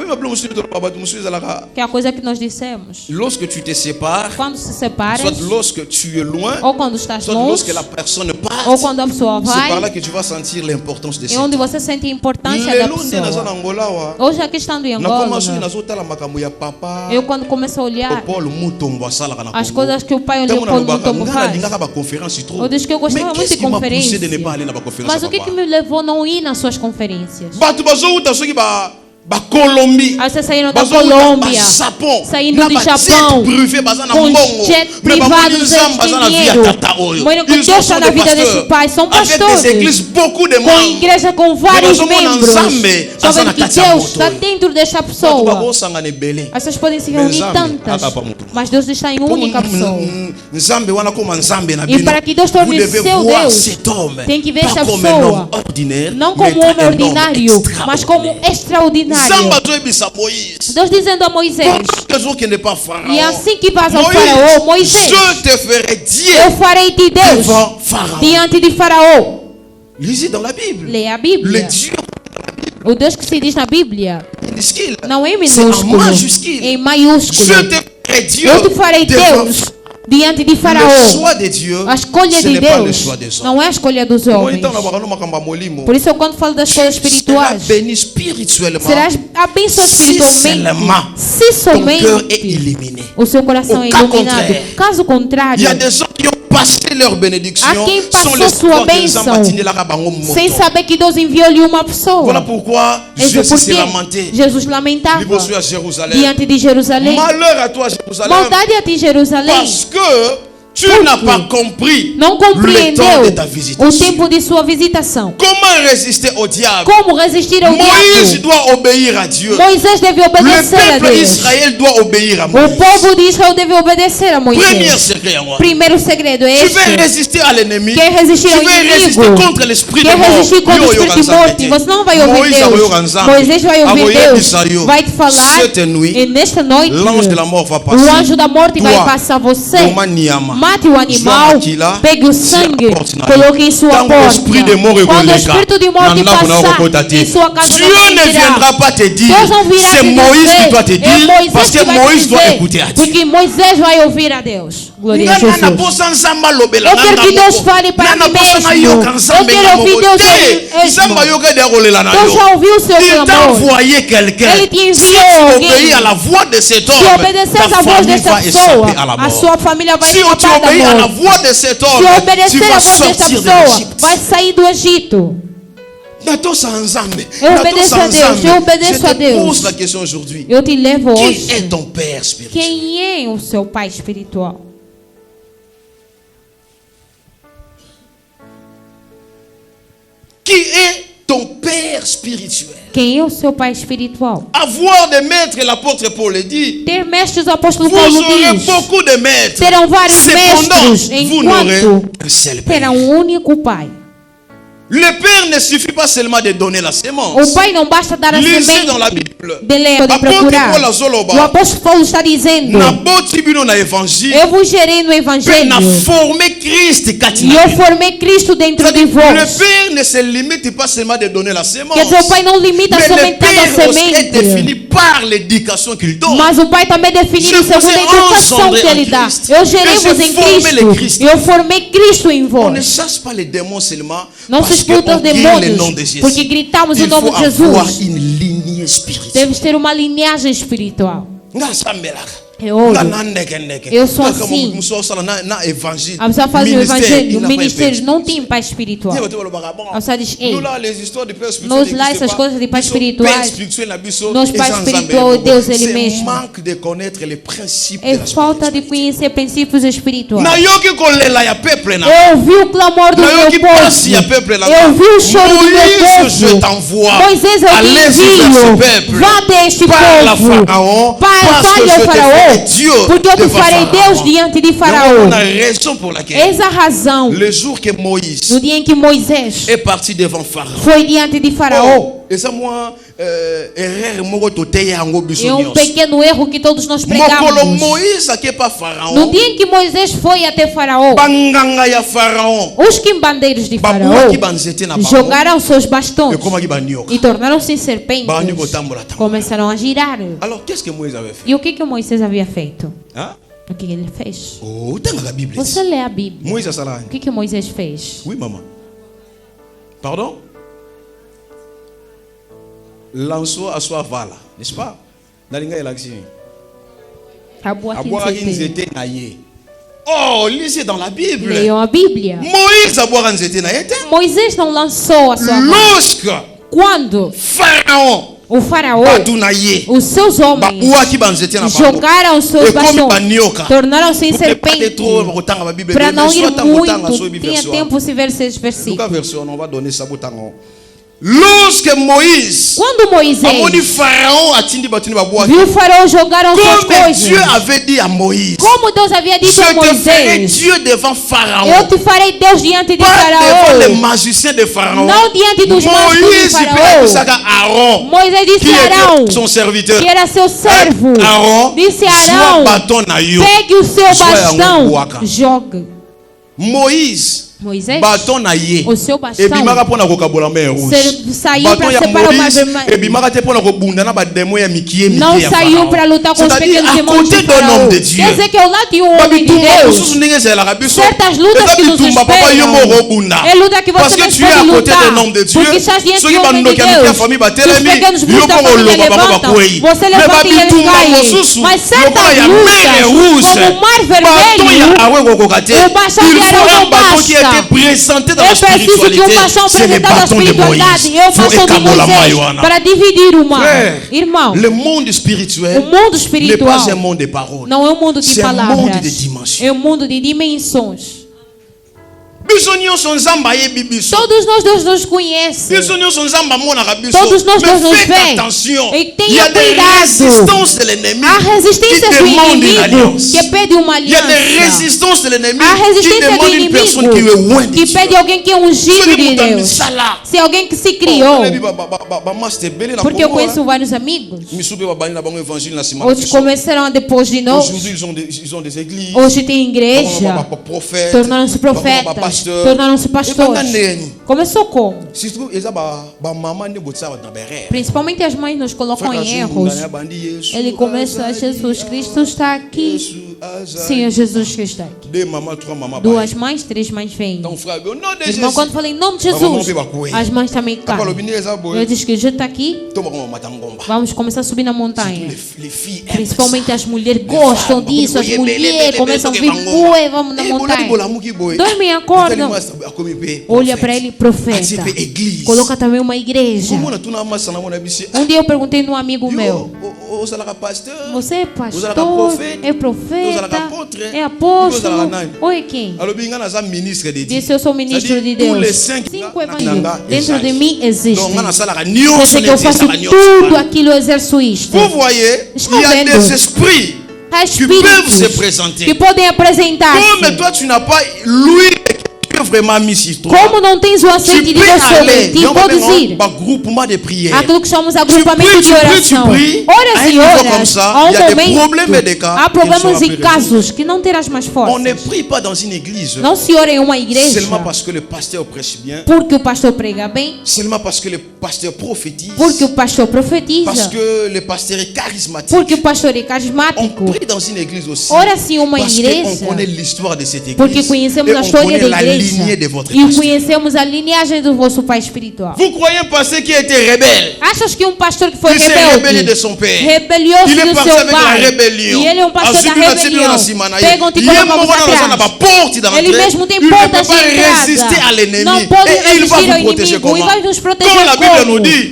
que é a coisa que nós dissemos. Lorsque tu te sépares, quando se separas, soit lorsque tu es loin, ou quando estás soit longe, lorsque la personne parte, ou quando a pessoa vai, c'est par là que tu vas sentir l'importance de é onde você sente a importância da pessoa. Hoje aqui estando em Angola, eu quando começo a olhar as coisas que o pai olhou para o Mutombo faz, eu disse que eu gostava muito de conferência. Mas o que me levou a não ir nas suas conferências? Aí você saindo da Colômbia, saindo de Japão, com jet privados de dinheiro. Mas o que Deus está na vida desses pais são pastores, com igreja com vários membros. Só vendo que Deus está dentro desta pessoa. Essas podem se reunir tantas, mas Deus está em uma única pessoa. E para que Deus torne seu Deus, tem que ver esta pessoa não como um homem ordinário, mas como extraordinário. Deus dizendo a Moisés, e assim que vas ao faraó, Moisés, eu farei-te Deus diante de faraó. Leia a Bíblia. O Deus que se diz na Bíblia não é minúsculo, é em maiúsculo. Eu te farei Deus diante de faraó. A escolha de Deus não é a escolha dos homens. Por isso eu quando falo das coisas espirituais, serás abençoado espiritualmente se somente o seu coração é iluminado. Caso contrário, há quem passou sua bênção sem saber que Deus enviou-lhe uma pessoa. Jesus lamentava diante de Jerusalém. Maldade a ti, Jerusalém, tu n'as pas compris não compreendeu le temps de ta visitation. O tempo de sua visitação. Comment résister au diable? Como resistir ao Moïse diabo? doit obéir à Dieu. Moisés deve obedecer a Le peuple Deus. d'Israël doit obéir à O Moïse. povo de Israel deve obedecer a Premier Moisés. secret en moi. Primeiro segredo é Tu este. veux résister à l'ennemi. Quer resistir ao Tu veux inimigo. résister contre l'esprit de Quer mort. resistir contra o espírito de morte. Você não vai ouvir Deus. Moisés vai ouvir Deus. Vai te falar. E nesta noite, l'ange de la mort va o passer. anjo da morte vai passar você. Mate o animal. Pegue o sangue. Coloque em sua porta. Quando o espírito de morte passar em sua casa, Dieu ne viendra pas te dire. C'est Moïse qui doit te dire. Parce que Moïse doit écouter à Dieu. Porque Moisés vai ouvir a Deus. Glória a Jesus. Eu quero que Deus fale para mim mesmo. Eu quero ouvir Deus mesmo. Deus já ouviu o seu clamor. Ele te enviou alguém. Se obedecer à voz dessa pessoa, a sua família vai escapar da morte. Se obedecer à voz dessa pessoa, vai sair do Egito. Eu obedeço a Deus. Eu obedeço a Deus. Eu te levo hoje. Quem é o seu pai espiritual? Qui est ton père spirituel? Quem é o seu pai espiritual? Avoir des maîtres, l'apôtre Paul le dit. Ter mestres, o apóstolo Vous Paulo aurez diz. beaucoup de maîtres. Terão vários Cependant, mestres, vous n'aurez enquanto qu'un seul terá père. único pai. Le père ne suffit pas seulement de donner la sémence. O pai não basta dar a Lisez semente. dans la Bible. de procurar. O apóstolo Paulo está dizendo: eu vos gerei no evangelho e eu formei Cristo dentro de vós. Le Père ne se limite pas seulement de donner la sémence, que o Pai não limita somente a semente, est défini par l'éducation qu'il donne. Mas o Pai também define segundo a educação que Ele dá. Eu gerei-vos em Cristo, eu formei Cristo em vós. On ne chasse pas les démons seulement não se expulsa os demônios porque gritamos o nome de Jesus. Deves ter uma linhagem espiritual. Eu sou assim. A pessoa faz o evangelho, o ministério não tem paz espiritual. A pessoa diz: ei, nós lá essas coisas de paz espirituais, nós paz espiritual é Deus Ele mesmo. É falta de conhecer princípios espirituais. Eu ouvi o clamor do meu povo. Eu ouvi o choro do meu povo. Moisés, eu te envio. Vá até este povo. Fale ao faraó. Porque eu te farei Deus diante de Faraó. Essa razão. No dia em que Moisés foi diante de Faraó. É um pequeno erro que todos nós pregamos. No dia em que Moisés foi até Faraó, os quimbandeiros de Faraó jogaram seus bastões e tornaram-se serpentes. Começaram a girar. E o que Moisés havia feito? O que ele fez? Você lê a Bíblia. O que Moisés fez? Oui, maman. Pardon? Lançou a sua vala, n'est-ce pas? Oh, lisez dans la Bible. Leiam a Bíblia. Moisés não lançou a sua vala. Quando o faraó, os seus homens jogaram os seus bastões, tornaram-se em serpentes. Para não ir muito, tinha tempo se ver esses versículos. Quando Moisés viu o faraó jogar as suas coisas, como Deus havia dito a Moisés: eu te farei Deus diante de Faraó, não diante dos magos de Faraó. Moisés disse a Arão, que era seu servo, disse a Arão: pegue o seu bastão, jogue. Moisés, o seu bastão saiu para separar uma não saiu para lutar com os pequenos demônios de Faraó. Quer dizer que ao lado de um homem de Deus, certas lutas que nos esperam é luta que você não pode lutar, porque estás diante de um homem de Deus. Os pequenos buscam da família levantam, você levanta e eles caem. Mas certas lutas, como o mar vermelho, o bastão de Arão não basta. Eu preciso de um bastão apresentado à espiritualidade. Eu faço de Moisés para dividir o mar. Irmão, o mundo espiritual não é um mundo de palavras, é um mundo de dimensões. Todos nós Deus nos conhece. Todos nós Deus nos vê. E tenha cuidado. Há resistência do inimigo que pede uma aliança. Há resistência do inimigo que pede alguém que é ungido de Deus. Se alguém que se criou. Porque eu conheço vários amigos. Outros começaram depois de nós. Hoje tem igreja. Tornaram-se profetas. Tornaram-se pastores. Começou como? Principalmente as mães nos colocam em erros. Ele começa: Jesus Cristo está aqui. Sim, é Jesus que está aqui. 2 mães, 3 mães vêm. Irmão, quando falei em nome de Jesus, as mães também caem. Eu disse que Jesus está aqui. Vamos começar a subir na montanha. Principalmente as mulheres gostam disso. As mulheres começam a vir, vamos na montanha. Dormem, acordam. Olha para ele, profeta. Coloca também uma igreja. Um dia eu perguntei num amigo meu: você é pastor? É profeta? É apóstolo? Ou é quem? Disse: eu sou ministro de Deus. 5 evangelhos dentro de mim existem. Quer dizer que eu faço tudo aquilo, eu exerço isto. Estão vendo? Há espíritos que podem apresentar-se. Como não tens o aceite de Deus sobre ti, podes ir. Aquilo que chamamos de agrupamento de oração. Horas e horas. Há um momento. Há problemas e casos que não terás mais força. Não se ora em uma igreja porque o pastor prega bem. Porque o pastor profetiza. Porque o pastor é carismático. Ora-se em uma igreja porque conhecemos a história da igreja e conhecemos a linhagem do vosso pai espiritual. Achas que um pastor que foi rebelde, rebelioso do seu pai, e ele é um pastor da rebelião, pegam-te e colocam atrás, ele mesmo tem portas de entrada, não pode resistir ao inimigo e vai nos proteger como?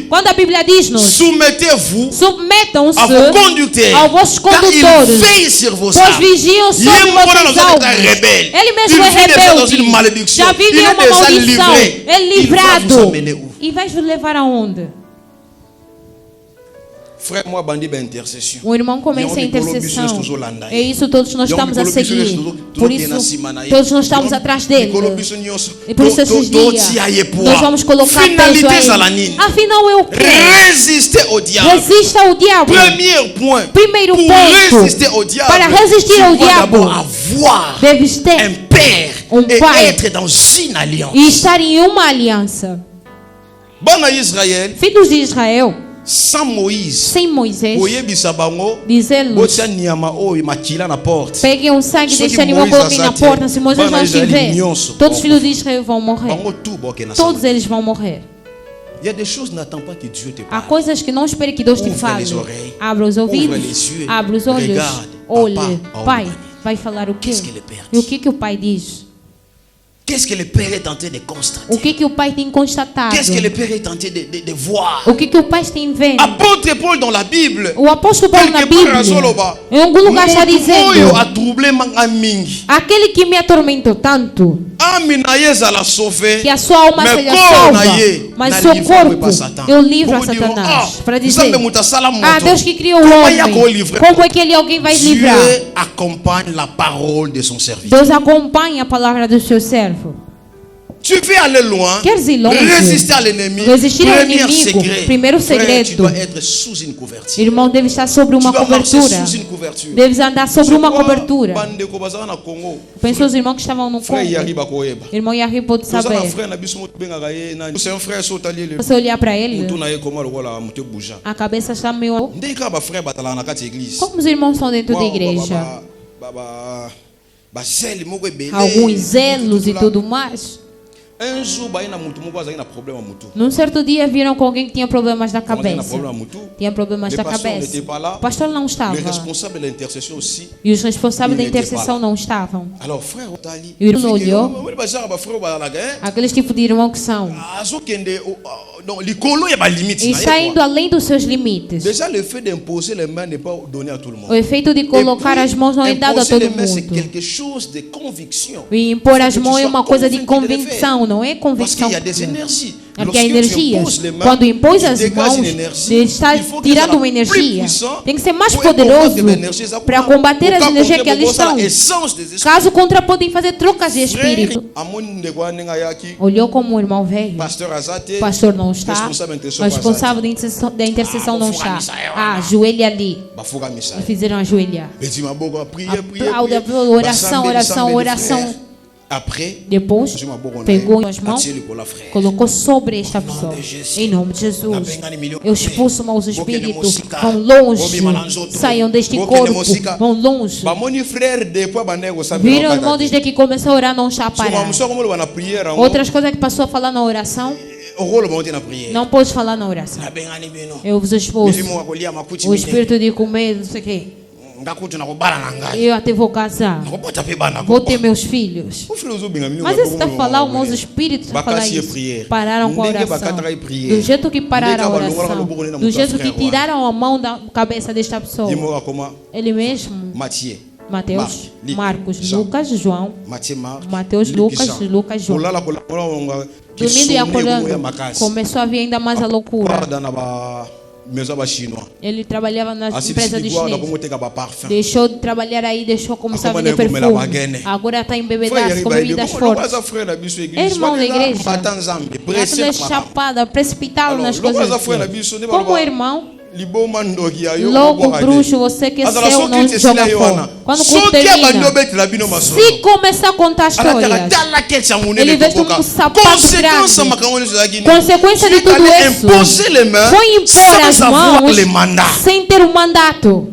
Quando a Bíblia diz-nos, submetam-se aos vossos condutores, pois vigiam sobre vossas almas. Ele mesmo é rebelde, já vive uma maldição, é livrado. E vais vos levar aonde? O irmão começa a intercessão. É isso, todos nós estamos a seguir. Por isso, todos nós estamos atrás dele. E por isso, esses dias, nós vamos colocar peso a ele. Afinal, eu quero. Resista ao diabo. Primeiro ponto. Para resistir ao diabo, deves ter um pai e estar em uma aliança. Filhos de Israel, sem Moisés, dizer-lhes: peguem um sangue deste animal e coloquem na porta. Se Moisés não estiver, todos os filhos de Israel vão morrer. Todos eles vão morrer. Há coisas que não espere que Deus te fale. Abra os ouvidos, abra os olhos, olhe. Pai vai falar o quê? E o que o pai diz? O que o pai tem constatado? O que o pai tem vendo? O apóstolo Paulo na Bíblia, em algum lugar está dizendo: aquele que me atormentou tanto, que a sua alma seja salva, mas seu corpo eu livro a Satanás. Para dizer: Deus que criou o homem, como é que alguém vai livrar? Deus acompanha a palavra do seu servo. Tu veux aller loin, queres ir longe, resistir ao inimigo, primeiro segredo, irmão, deve estar sobre uma cobertura, deves andar sobre uma cobertura. Pensou os irmãos que estavam no Congo, irmão Yahri pode saber. Você olhar para ele, a cabeça está meio... Como os irmãos são dentro da igreja, alguns zelos e tudo mais. Num certo dia viram com alguém que tinha problemas da cabeça. Tinha problemas da cabeça. O pastor não estava. E os responsáveis da intercessão não estavam. E o irmão olhou. Aqueles tipos de irmão que são. E está indo além dos seus limites. O efeito de colocar as mãos não é dado a todo mundo. E impor as mãos é uma coisa de convicção, não é convicção. Porque a energia, quando impôs as mãos, está tirando uma energia. Tem que ser mais poderoso para combater as energias que ali estão. Caso contrário, podem fazer trocas de espírito. Olhou como o irmão veio. Pastor não está. O responsável da intercessão não está. Ajoelha ali. Fizeram ajoelhar. Oração, oração, oração. Depois pegou as mãos, colocou sobre esta pessoa. Em nome de Jesus, eu expulso maus espíritos. Vão longe, saiam deste corpo, vão longe. Viram, irmão, desde que começou a orar não está a parar. Outras coisas que passou a falar na oração, não pode falar na oração. Eu vos expulso. O espírito de comer, não sei o que. Eu até vou casar. Vou ter meus filhos. Mas esse está a falar, os espíritos está a falar isso. Pararam com a oração. Do jeito que pararam a oração, do jeito que tiraram a mão da cabeça desta pessoa. Ele mesmo. Mateus, Marcos, Lucas, João. Mateus, Lucas, João. Dormindo e acordando, começou a vir ainda mais a loucura. Ele trabalhava na empresa de chinês. Deixou de trabalhar aí, deixou começar a vender perfume. Agora está em bebedaço, com bebidas fortes. Irmão da igreja, aquela chapada, precipitá-lo nas coisas assim. Como irmão, logo bruxo, você que é seu, não joga fora. Quando o culto termina, se começar a contar histórias, ele veste um sapato grande. Consequência de tudo isso foi impor as mãos sem ter um mandato.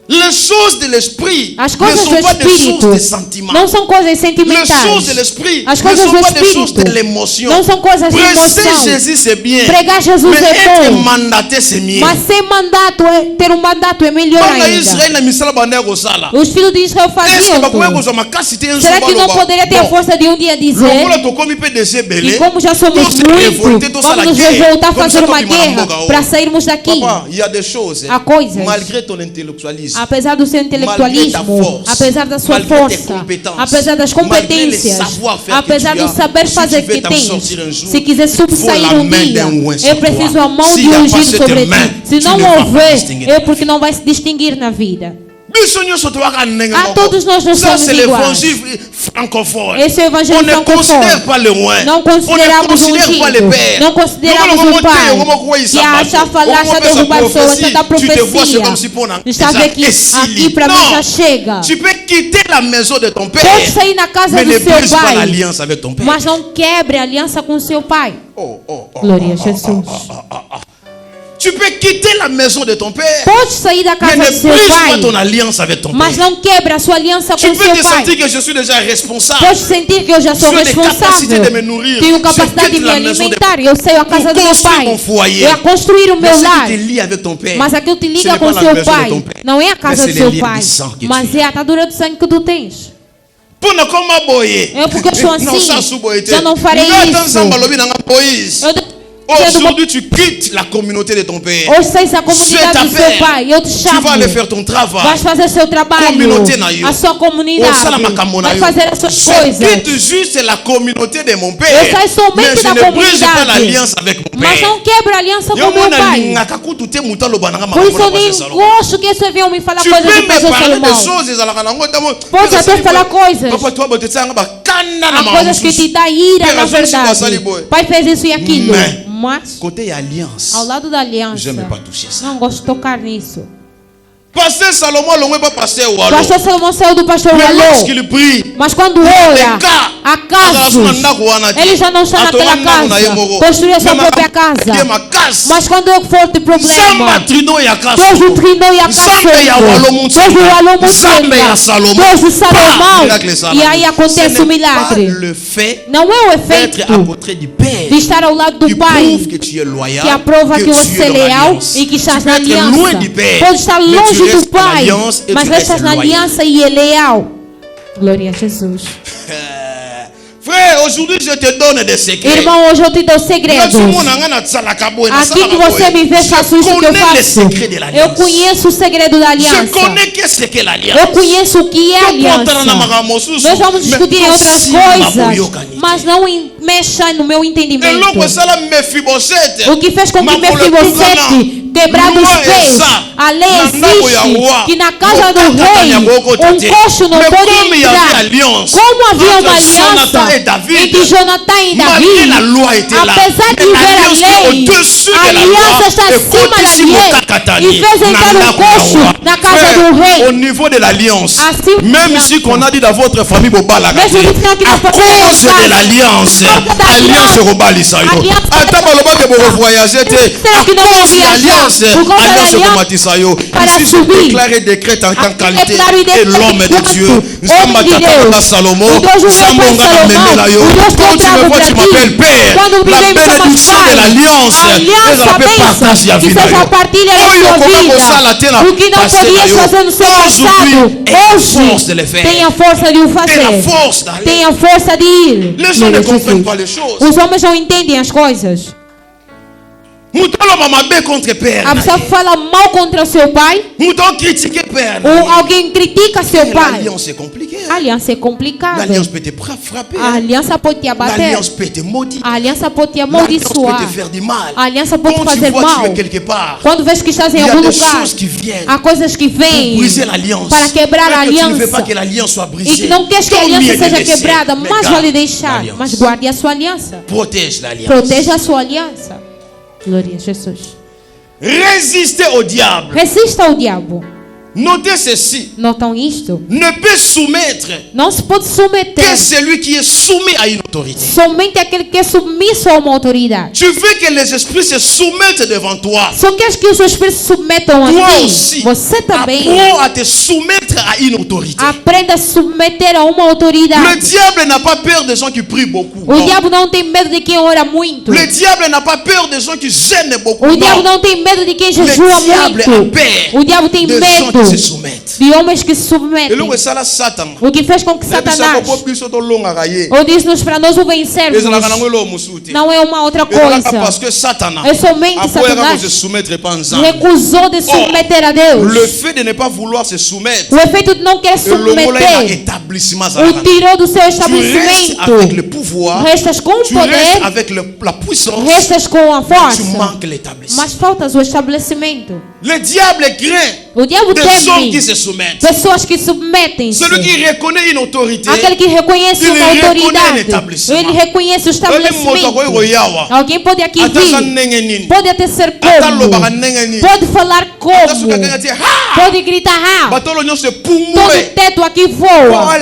Les choses de l'esprit ne sont pas des choses de sentiments. Não são coisas sentimentais. Les choses de l'esprit ne sont pas des choses de l'émotion. Não são coisas de emoção. Prêcher Jésus c'est bien. Pregar Jesus mais é être bom. mandaté c'est mieux. Mas ser mandato ter um mandato é melhor ainda. Os filhos de Israel faziam tudo. Será que não poderia ter a força de um dia dizer? E como já somos muito, vamos nos revoltar a fazer uma guerra para sairmos daqui. Há coisas. Malgré ton intellectualisme, apesar do seu intelectualismo, apesar da sua força, apesar das competências, apesar do saber fazer que tens, se quiser subsair um dia, é preciso a mão de ungido sobre ti. Se não houver, é porque não vai se distinguir na vida. A todos nós não somos iguais. Esse é o evangelho on ne considère pas le loin. Não consideramos o ungido. Não consideramos o pai. Que acha falar, acha derrubar pessoas, acha dar profecia. Está a ver que aqui para mim já chega. Tu peux quitter la maison de ton père. Pode sair na casa do seu pai, mas não quebre a aliança com seu pai. Glória a Jesus. Tu peux quitter la maison de ton père. Pode sair da casa do seu pai, ton alliance avec ton mas não quebra a sua aliança com seu pai. Tu peux te sentir que je suis déjà responsable. Pode sentir que eu já sou responsável. Tenho capacidade de me alimentar. Eu sei a casa do meu pai. Eu a construir o meu lar. Mas aquilo te liga com seu pai. Não é a casa do seu pai, mas é a atadura do sangue que tu tens. É porque eu sou assim. Já não farei isso. Aujourd'hui, tu quittes la communauté de ton père. C'est ta paix. Tu vas aller faire ton travail. Communauté a sua comunidade. Vai fazer as suas coisas. Je quitte juste la communauté de mon père. Mais je ne brise pas l'alliance avec mon père. Mas não quebra a aliança com meu pai. Por isso eu nem gosto que você venha me falar coisas do pastor Salomão. Pode até falar coisas. Há coisas que te dá ira, na verdade. Pai fez isso e aquilo. Mas, côté alliance, ao lado da aliança, j'aime pas toucher ça. Não gosto de tocar nisso. Pastor Salomão não é para pastor Wallo. Pastor Salomão saiu do pastor Wallo. Mas quando ora, acaso, ele já não está naquela casa. Construiu a sua própria casa. Mas quando eu for ter problema, Deus o trinou e a casa. Deus o Wallo Deus o Salomão. E aí acontece o milagre. Não é o efeito de estar ao lado do Pai que aprova que você é leal e que estás na aliança. Pode estar longe do Pai, mas estás na aliança e é leal. Glória a Jesus. Frère, aujourd'hui je te donne des secrets. Irmão, hoje eu te dou segredos. Aqui que você me vê, faço isso que eu faço. Eu conheço o segredo da aliança. Eu conheço o que é aliança. Nós vamos discutir em outras coisas, mas não mexa no meu entendimento. O que fez com que Mefibosete quebrado os pés. A lei existe que na casa do rei um coxo não pode entrar. Como havia uma aliança entre Jonatã e Davi, apesar de ver a lei, a aliança está acima da lei e fez entrar um coxo na casa do rei. Au niveau de l'alliance, même si qu'on a dit dans votre famille à cause de l'alliance, alliance robalisayo. Atabaloba que vous voyagez, à cause de l'alliance, alliance robalisayo. Ici je déclare et décrète en tant que qualité et l'homme de Dieu. Zamba Salomon, Zambonga Memelayo. Quand tu me vois, tu m'appelles Père. La bénédiction de l'alliance, elle appelle partage la vie. O que não podia fazer no seu passado, hoje tem a força de o fazer. Tem a força de ir. Os homens não entendem as coisas. A pessoa fala mal contra seu pai. Ou alguém critica seu pai. L'alliance est compliquée. A aliança é complicada. L'alliance peut te frapper. A aliança pode te abater. L'alliance peut te maudire. A aliança pode te L'alliance amaldiçoar. peut te faire du mal. A aliança pode te Quand tu fazer vois mal. tu es quelque part, Quando vês que estás em il y a algum des lugar, choses qui viennent há coisas que pour vêm briser l'alliance. para quebrar a Mais que tu ne veux aliança. pas que l'alliance soit E brisée. que não queres que a Tant mieux aliança de seja laisser, quebrada, mais mas garde vale deixar. l'alliance. Mas guarde a sua aliança. Protège l'alliance. Proteja a sua aliança. Glória a Jesus. Résister au diable. Resista ao diabo. Notez ceci. Notam isto? Ne peut soumettre Não se pode que submeter celui qui est soumis à une autorité. somente aquele que é submisso a uma autoridade. Tu veux que les esprits se soumettent devant toi. Só queres que os espíritos se submetam a Toi ti. aussi, Você também apprends à te soumettre à une autorité. aprenda a se submeter a uma Le autoridade. diable n'a pas peur des gens qui prient beaucoup. O Non. diabo não tem medo de quem ora muito. Le diable n'a pas peur des gens qui gênent beaucoup. O diabo Non. não tem medo de quem Le jejua diable a muito. peur O diabo tem des gens medo qui se soumettent. de homens que se Et submetem. là, c'est là Satan. O que fez com que Satanás ou disse-nos para nós o vencermos não é uma outra coisa. Parce que Satan É somente Satanás se soumettre pas ensemble. recusou de submeter a Deus. Le fait de ne pas vouloir se soumettre, O efeito de não querer submeter établissement o tirou do seu tu restes estabelecimento. avec le pouvoir, Restas com o tu restes poder, avec la puissance, restas com a tu força, manques l'établissement. mas faltas o estabelecimento. Le diable craint O diabo des hommes qui teme se soumettent. pessoas que submetem-se. Celui qui reconnaît une autorité, Aquele que reconhece ele uma reconnaît autoridade, l'établissement. ele reconhece o estabelecimento. Alguém pode aqui vir, pode até ser como, pode falar como, pode gritar, todo teto aqui voa.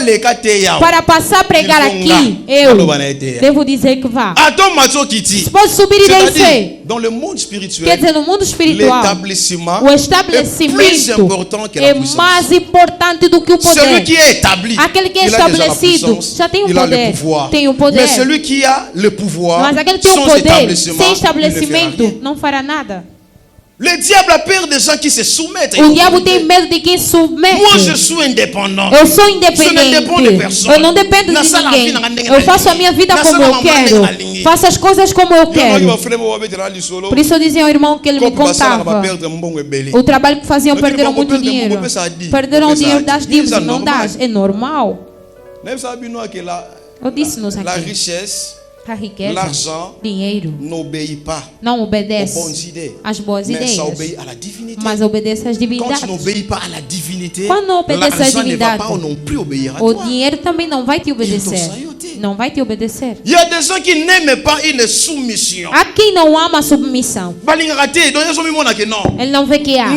Para passar a pregar aqui, eu devo dizer que vá. Pode subir e descer. Dans le monde Quer spirituel, dizer, no mundo espiritual, l'établissement o est plus estabelecimento important que la é puissance. mais importante do que o Celui poder. qui est établi, Aquele que é il a déjà la estabelecido puissance, já tem o il a le poder. pouvoir. Tem o poder. Mais celui qui a le pouvoir, Mas aquele que tem o sans poder, établissement, sem il ne fera estabelecimento, rien. não fará nada. Le diable a peur des gens qui se soumettent. O diabo tem medo de quem submete. Moi, je suis indépendant. Eu sou Je ne dépends de independente. personne. Eu não dependo de ninguém. Eu faço a minha vida como eu quero. Faço as coisas como eu quero. Por isso eu dizia ao irmão que ele me contava o trabalho que faziam, perderam muito dinheiro. Perderam o dinheiro das dívidas, não das. É normal. Eu disse-nos La aqui. richesse, A riqueza, l'argent dinheiro, n'obéit pas não aux obedece bonnes idées, às boas mais ideias, ça obéit à la divinité. mas obedece às Quand divindades. tu n'obéis pas à la divinité, Quando não obedece às l'argent ne va divindades, pas non plus obéir à o toi. dinheiro também não vai te obedecer. Não vai te obedecer. Il y a des gens qui n'aiment pas une soumission. Há quem não ama a submissão. Ele não vê que há.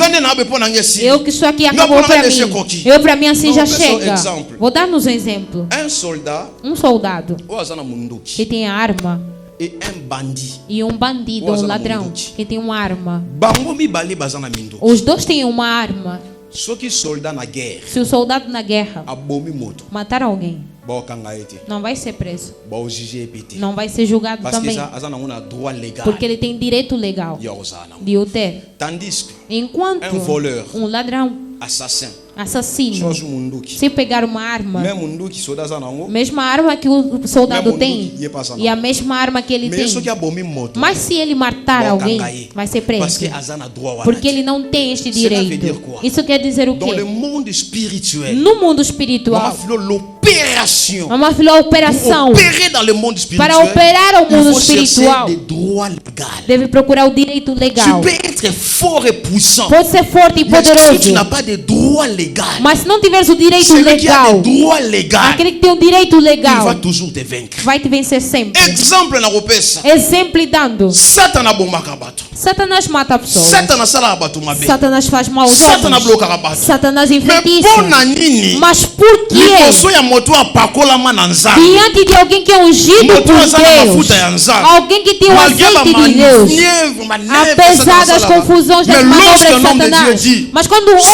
Eu que estou aqui acabou para mim. Eu para mim assim já chega. Vou dar-nos um exemplo. Un soldat, Um soldado ou azana munduki, que tem arma et un bandit. e um bandido, um ladrão que tem uma arma. Bango mibale bazana minduki. Os dois têm uma arma. Soki soldat na guerre, Se o soldado na guerra abomi moto, matar alguém, ba okanga ete, não vai ser preso. ba ojije epete. Não vai ser julgado Parce que também. ça azana una droit légal. Porque ele tem direito legal Ya ozana. de o ter. Tandis que Enquanto um voleur, um ladrão, assassin, assassino, chose munduki. se pegar uma arma, Même munduki soldat azana ngo. mesma arma que o soldado Mesmo tem munduki, passa e a mesma arma que ele Mais soki tem, abomi moto. mas se ele matar ba alguém, okanga ye. vai ser Parce que preso. azana droit wana. Porque ele não tem este Cela veut direito. dire quoi? Isso quer dizer o Dans le quê? monde spirituel, No mundo Mama espiritual, Philo, l'opération vamos falar pour operação. opérer dans le monde spirituel, Para operar ao il mundo faut chercher espiritual, des droits légaux. deve procurar o direito Tu legal. peux être fort et puissant, Pode ser forte e mais si tu poderoso, n'as pas de droits légaux, mas se não tiveres o direito celui qui a legal, des droits légaux, aquele que tem o direito il va legal toujours te vaincre. vai te vencer sempre. Exemple na kopesa, Exemplo dando. Satan abomaka bato, Satanás mata pessoas. Satan asala bato mabe, Satanás faz mal aos Satan homens. ablokaka bato. Satanás Mais enfeitiça. mpona nini Mas por quê? liboso ya moto apakolama na nzambe, Diante de alguém que é ungido moto por aza na Deus, mafuta ya nzambe, alguém que tem o malgré azeite de Deus, manevre, apesar das confusões das mais manobras lorsque de un homme de Dieu Satanás, dit, mas quando o homem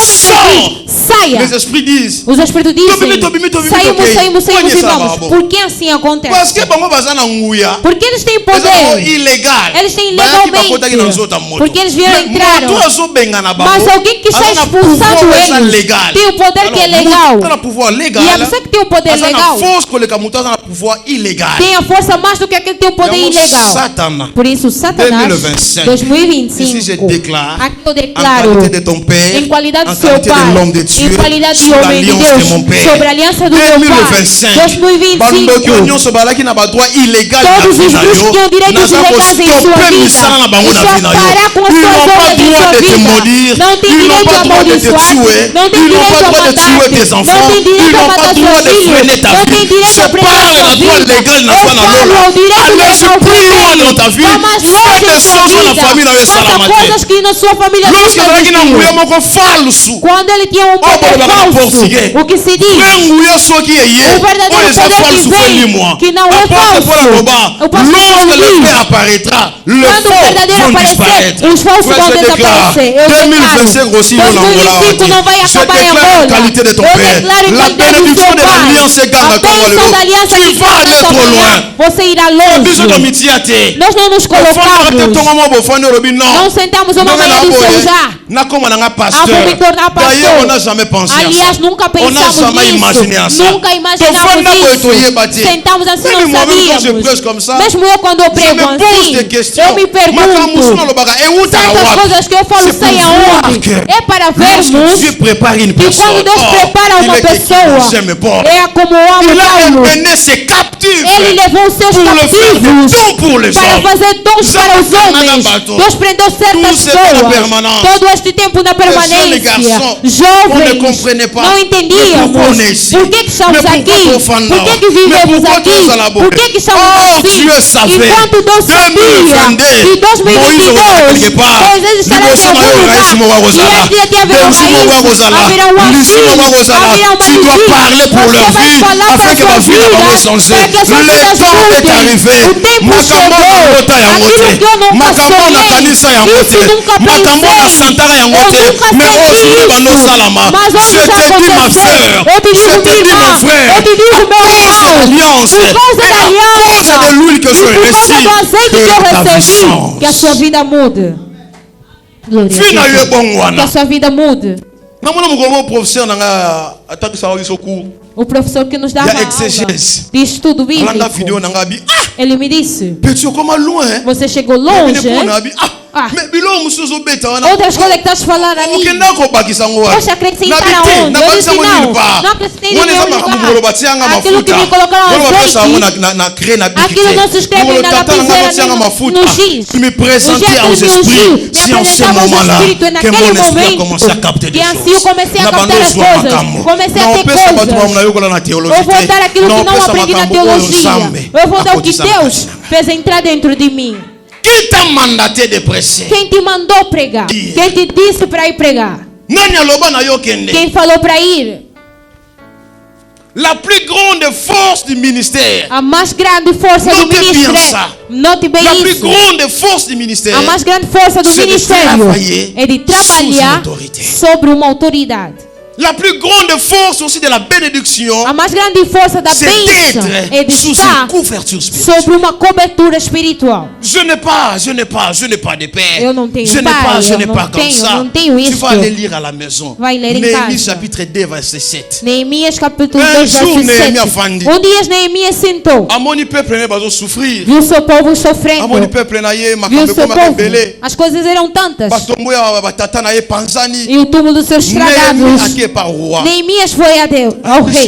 diz, saia, les esprits disent, os espíritos dizem, Tobimi, saímos, ok. saímos, saímos e Conheça vamos. babo. Por que assim parce acontece? que bango baza na nguya, Porque eles têm eza bango poder, illégal, eles têm bayaki bakotaki na legalmente, nzota moto. porque eles vieram Mais entrar. moto azobenga na bango, Mas alguém que está aza na expulsando pouvoir eza eles légal. tem o poder que é Alors, legal. moto na pouvoir E a légal, pessoa que tem o poder legal. Tem a força mais do que aquele que tem o poder ilegal. Por isso, Satanás, 2025, aqui eu declaro, em qualidade de seu pai, em qualidade de homem de Deus, sobre a aliança do meu pai, 2025, todos os justos que tinham direitos ilegais em sua vida, isso parar com as suas obras em sua vida. Não tem direito a amaldiçoar, não tem direito a matar, não tem direito a matar seus filhos, não tem direito a prender sua vida. Eu falo ao direito legal do filho, vá mais longe em sua vida, faça coisas que na sua família nunca existiu. Quando ele tinha um poder falso, o que se diz, o verdadeiro poder que vem, que não é falso, o pastor diz, quando o verdadeiro aparecer, os falsos vão desaparecer. Eu declaro, 2025 não vai acabar em Angola. Eu declaro em qualidade do seu pai, a bênção da aliança que faz nessa manhã, você irá longe. Nós não nos colocamos, não sentamos uma manhã do seu já. Vou me tornar pastor. Aliás, nunca pensamos nisso. Nunca imaginamos isso. Sentamos assim, não sabíamos. Mesmo eu, quando eu prego assim, eu me pergunto, certas coisas que eu falo, sei aonde. É para vermos que quando Deus prepara uma pessoa, é como o amo Paulo. Ele levou os seus cativos para fazer dons para os homens. Deus prendeu certas pessoas. Todo este tempo na permanência, jovens não entendíamos por que estamos aqui, por que vivemos aqui, por que estamos assim. Enquanto Deus sabia que 2022 Deus estará em algum lugar, e ele ia haver um país, haverá um asilo, haverá uma parler pour leur vie afin que ma vie va changer. Le temps est arrivé. Makambo na kota ya ngote. Makambo na kanisa ya ngote. Makambo na santara ya ngote. Mais aujourd'hui bando salama. Je te dis ma sœur, je te dis mon frère, à cause de l'alliance, à cause de l'huile que je reçus, que ta vie change. Que a sua vida mude. Que a sua vida mude. O professor que nos dá aula de estudo bíblico, ele me disse: você chegou longe, hein? Outras coisas que estás falando ali, poxa, acrescentar aonde? Eu disse não acrescentei em nenhum lugar. Aquilo que me colocaram azeite, aquilo não se escreve na lapiseira no giz. Tu me présentais aux esprits, si en ce moment-là, que mon esprit a commencé à capter des choses. Comecei a captar as coisas, comecei a ter coisas. Eu vou dar aquilo que não aprendi na teologia. Eu vou dar o que Deus fez entrar dentro de mim. Quem t'a mandaté de prêcher? Quem te mandou pregar? Quem te disse para ir pregar? Quem falou para ir? La plus grande force du ministère. A mais grande força do ministério. Note bem isso. La plus grande force du ministère. A mais grande força do ministério é de trabalhar sobre uma autoridade. La plus grande force aussi de la bénédiction, a mais grande força da bênção é de estar sobre uma cobertura espiritual. Je n'ai pas de père. Eu não tenho je pai, je n'ai pas comme ça. Não tenho isso. Tu vas aller lire à la maison. Vai ler em Néhémie casa. chapitre 2 verset 7. Neemias capítulo 2 verset 7. Dia Neemias sentou. Amoni peuple ne bazo souffrir. Viu seu povo sofrendo. Amoni peuple na ye makambe como belé. As coisas eram tantas. Batombo ya batata na ye panzani. E o túmulo dos seus estragados. Neemias foi a Deus, ao rei.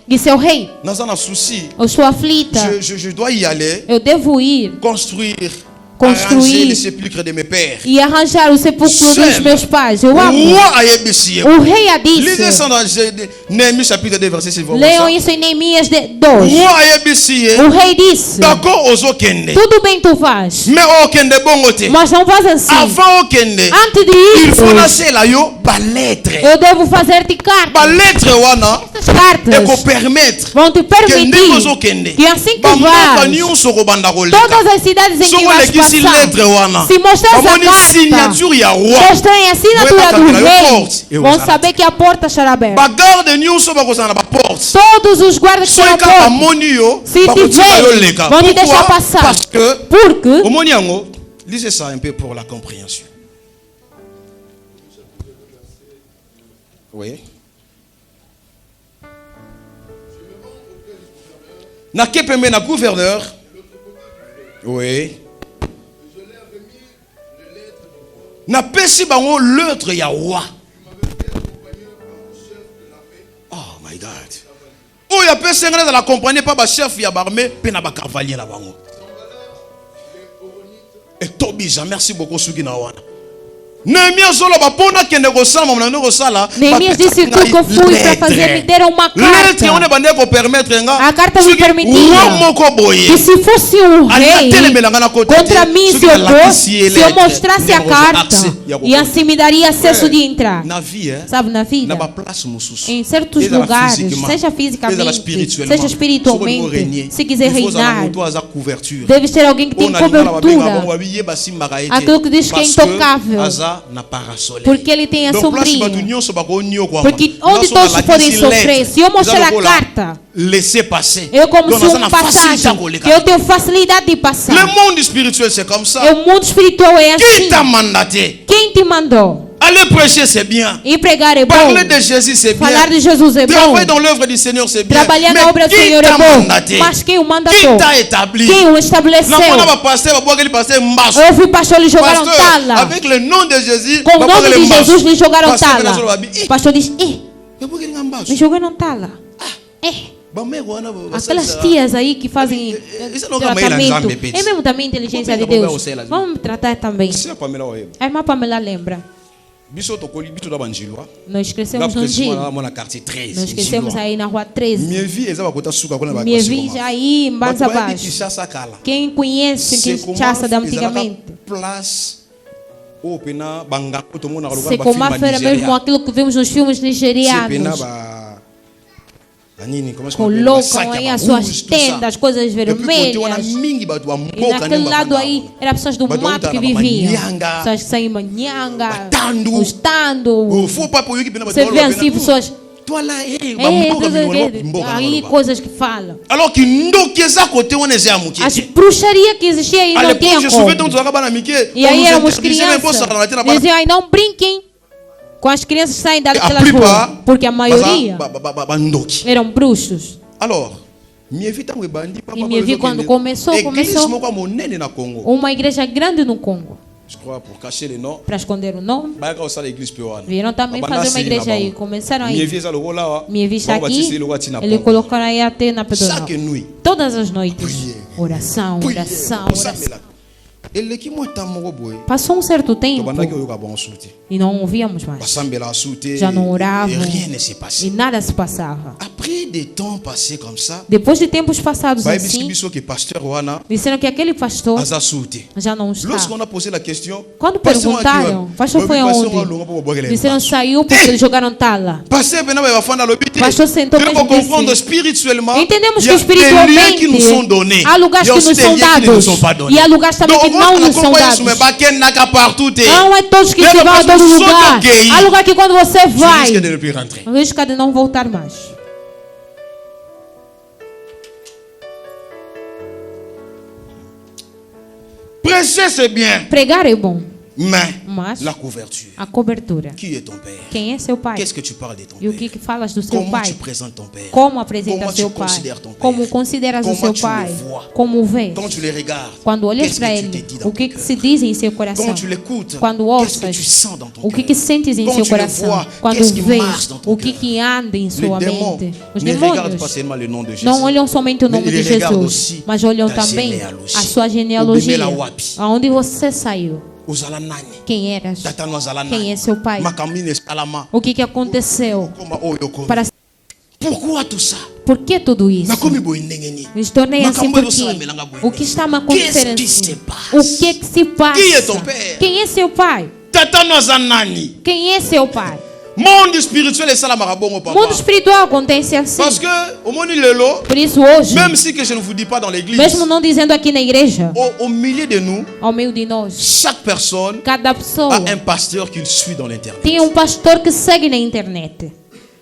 Disse ao rei: eu estou aflita. Je dois y aller. Eu devo ir. Construire les sépulcres de mes pères. E arranjar o sepulcro dos meus pais. Eu amo. O rei a disse. Lisez ça dans Néhémie chapitre 2 verset 6. Leiam isso em Neemias 2. O rei disse: tudo bem tu faz, mas não faz assim. Antes de ir, eu devo fazer-te cartas. Essas cartas vão te permitir que assim que vais, todas as cidades em que vais passar, se mostrar essa carta, mostrarem a assinatura do rei, vão saber que a porta estará aberta. Todos os guardas que estão à porta, se te verem, vão te deixar passar. Porque lisez ça un peu pour la compréhension. Oui. Na kepembe na gouverneur. Oui. Na pesi bango l'autre ya roi. Oh my God. Oh ya pesi ngana dans la compagnie pas ba chef ya barmé pe na ba cavalier na bango. Et Tobija, merci beaucoup Sugi na wana. Néhémie zolo ba pona kende ko sala mama na ko sala. Néhémie disse que eu fui para fazer me deram uma carta. On bande ko permettre nga. A carta me permitia. Que se fosse um rei contra mim se eu mostrasse a carta e assim me daria acesso de entrar. Sabe, na vida, em certos lugares, seja fisicamente, seja espiritualmente, se quiser reinar, deve ter alguém que tem cobertura. Aquilo que diz que é intocável. Porque ele tem a sombrinha. Porque onde todos podem sofrer, se eu mostrar a carta, eu como se um passagem, que eu tenho facilidade de passar. Le monde spirituel c'est comme ça. O mundo espiritual é assim. Qui t'a mandaté? Quem te mandou? Aller prêcher c'est bien. E pregar é bom. Parler de Jésus c'est bien. Falar de Jesus é bom. Travailler dans l'œuvre du Seigneur c'est bien. Trabalhar na obra do Senhor é bom. Mas quem o mandatou? Qui t'a établi? Quem o estabeleceu? Eu fui pastor, eles jogaram tala. Avec le nom de Jésus. Com o nome de Jesus, eles jogaram tala. O pastor diz: me jogaram tala. Aquelas tias aí que fazem tratamento. É mesmo também inteligência de Deus. Vamos tratar também. A irmã Pamela lembra. Nós crescemos num dia. Nós crescemos aí na rua 13. Minha vi já aí em Banza Baixo. Quem conhece Kinshasa de antigamente? Se como a feira mesmo aquilo que vimos nos filmes nigerianos. Colocam aí as suas tendas, coisas vermelhas. E naquele lado aí, eram pessoas do mato que viviam. Pessoas que saíam manhanga, gostando. Você vê assim, pessoas. Aí coisas que falam. As bruxarias que existiam aí não tinham como. E aí éramos crianças. Diziam, ai, não brinquem com as crianças que saem daquelas ruas, porque a maioria eram bruxos. E minha vida quando começou uma igreja grande no Congo. Para esconder o nome. Vieram também fazer uma igreja aí. Começaram aí. Minha vida aqui, ele colocou aí até na pedra. Todas as noites. Oração, oração, oração. Passou um certo tempo e não ouvíamos mais. Já não oravam e nada se passava. Depois de tempos passados assim, disseram que aquele pastor já não está. Quando perguntaram, o pastor foi aonde? Disseram saiu porque eles jogaram tala. O pastor sentou e disse: entendemos que espiritualmente há lugares que nos são dados e há lugares também que não nos são dados. Não é todos que se vão a todo lugar. Há lugar que quando você vai, risca de não voltar mais. Prêcher c'est bien. Pregar é bom. Mas la couverture. A cobertura. Qui est ton père? Quem é seu pai? Qu'est-ce que tu parles de ton père? E o que falas do seu Comment pai? tu présentes ton père? Como apresenta seu pai? Como consideras o seu pai? Como o vês? Quand tu les regardes, quando olhas para ele, o que se diz em seu coração? quand tu l'écoutes, Quando ouças, o que sentes em seu coração? Quando vês, o que anda em sua mente? Os demônios não olham somente o nome de Jesus, mas olham também a sua genealogia, aonde você saiu. Quem eras? Quem é seu pai? O que aconteceu? Por que tudo isso? Me tornei assim porque o que está me acontecendo? O que se passa? Quem é seu pai? Quem é seu pai? Monde spirituel est ça la marabongo papa. Mundo espiritual acontece assim. Parce que au monde lelo. Por isso hoje. Même si que je ne vous dis pas dans l'église. Mesmo não dizendo aqui na igreja. Au milieu de nous. Ao meio de nós. Chaque personne. Cada pessoa. A un pasteur qu'il suit dans l'internet. Tem pastor que segue na internet.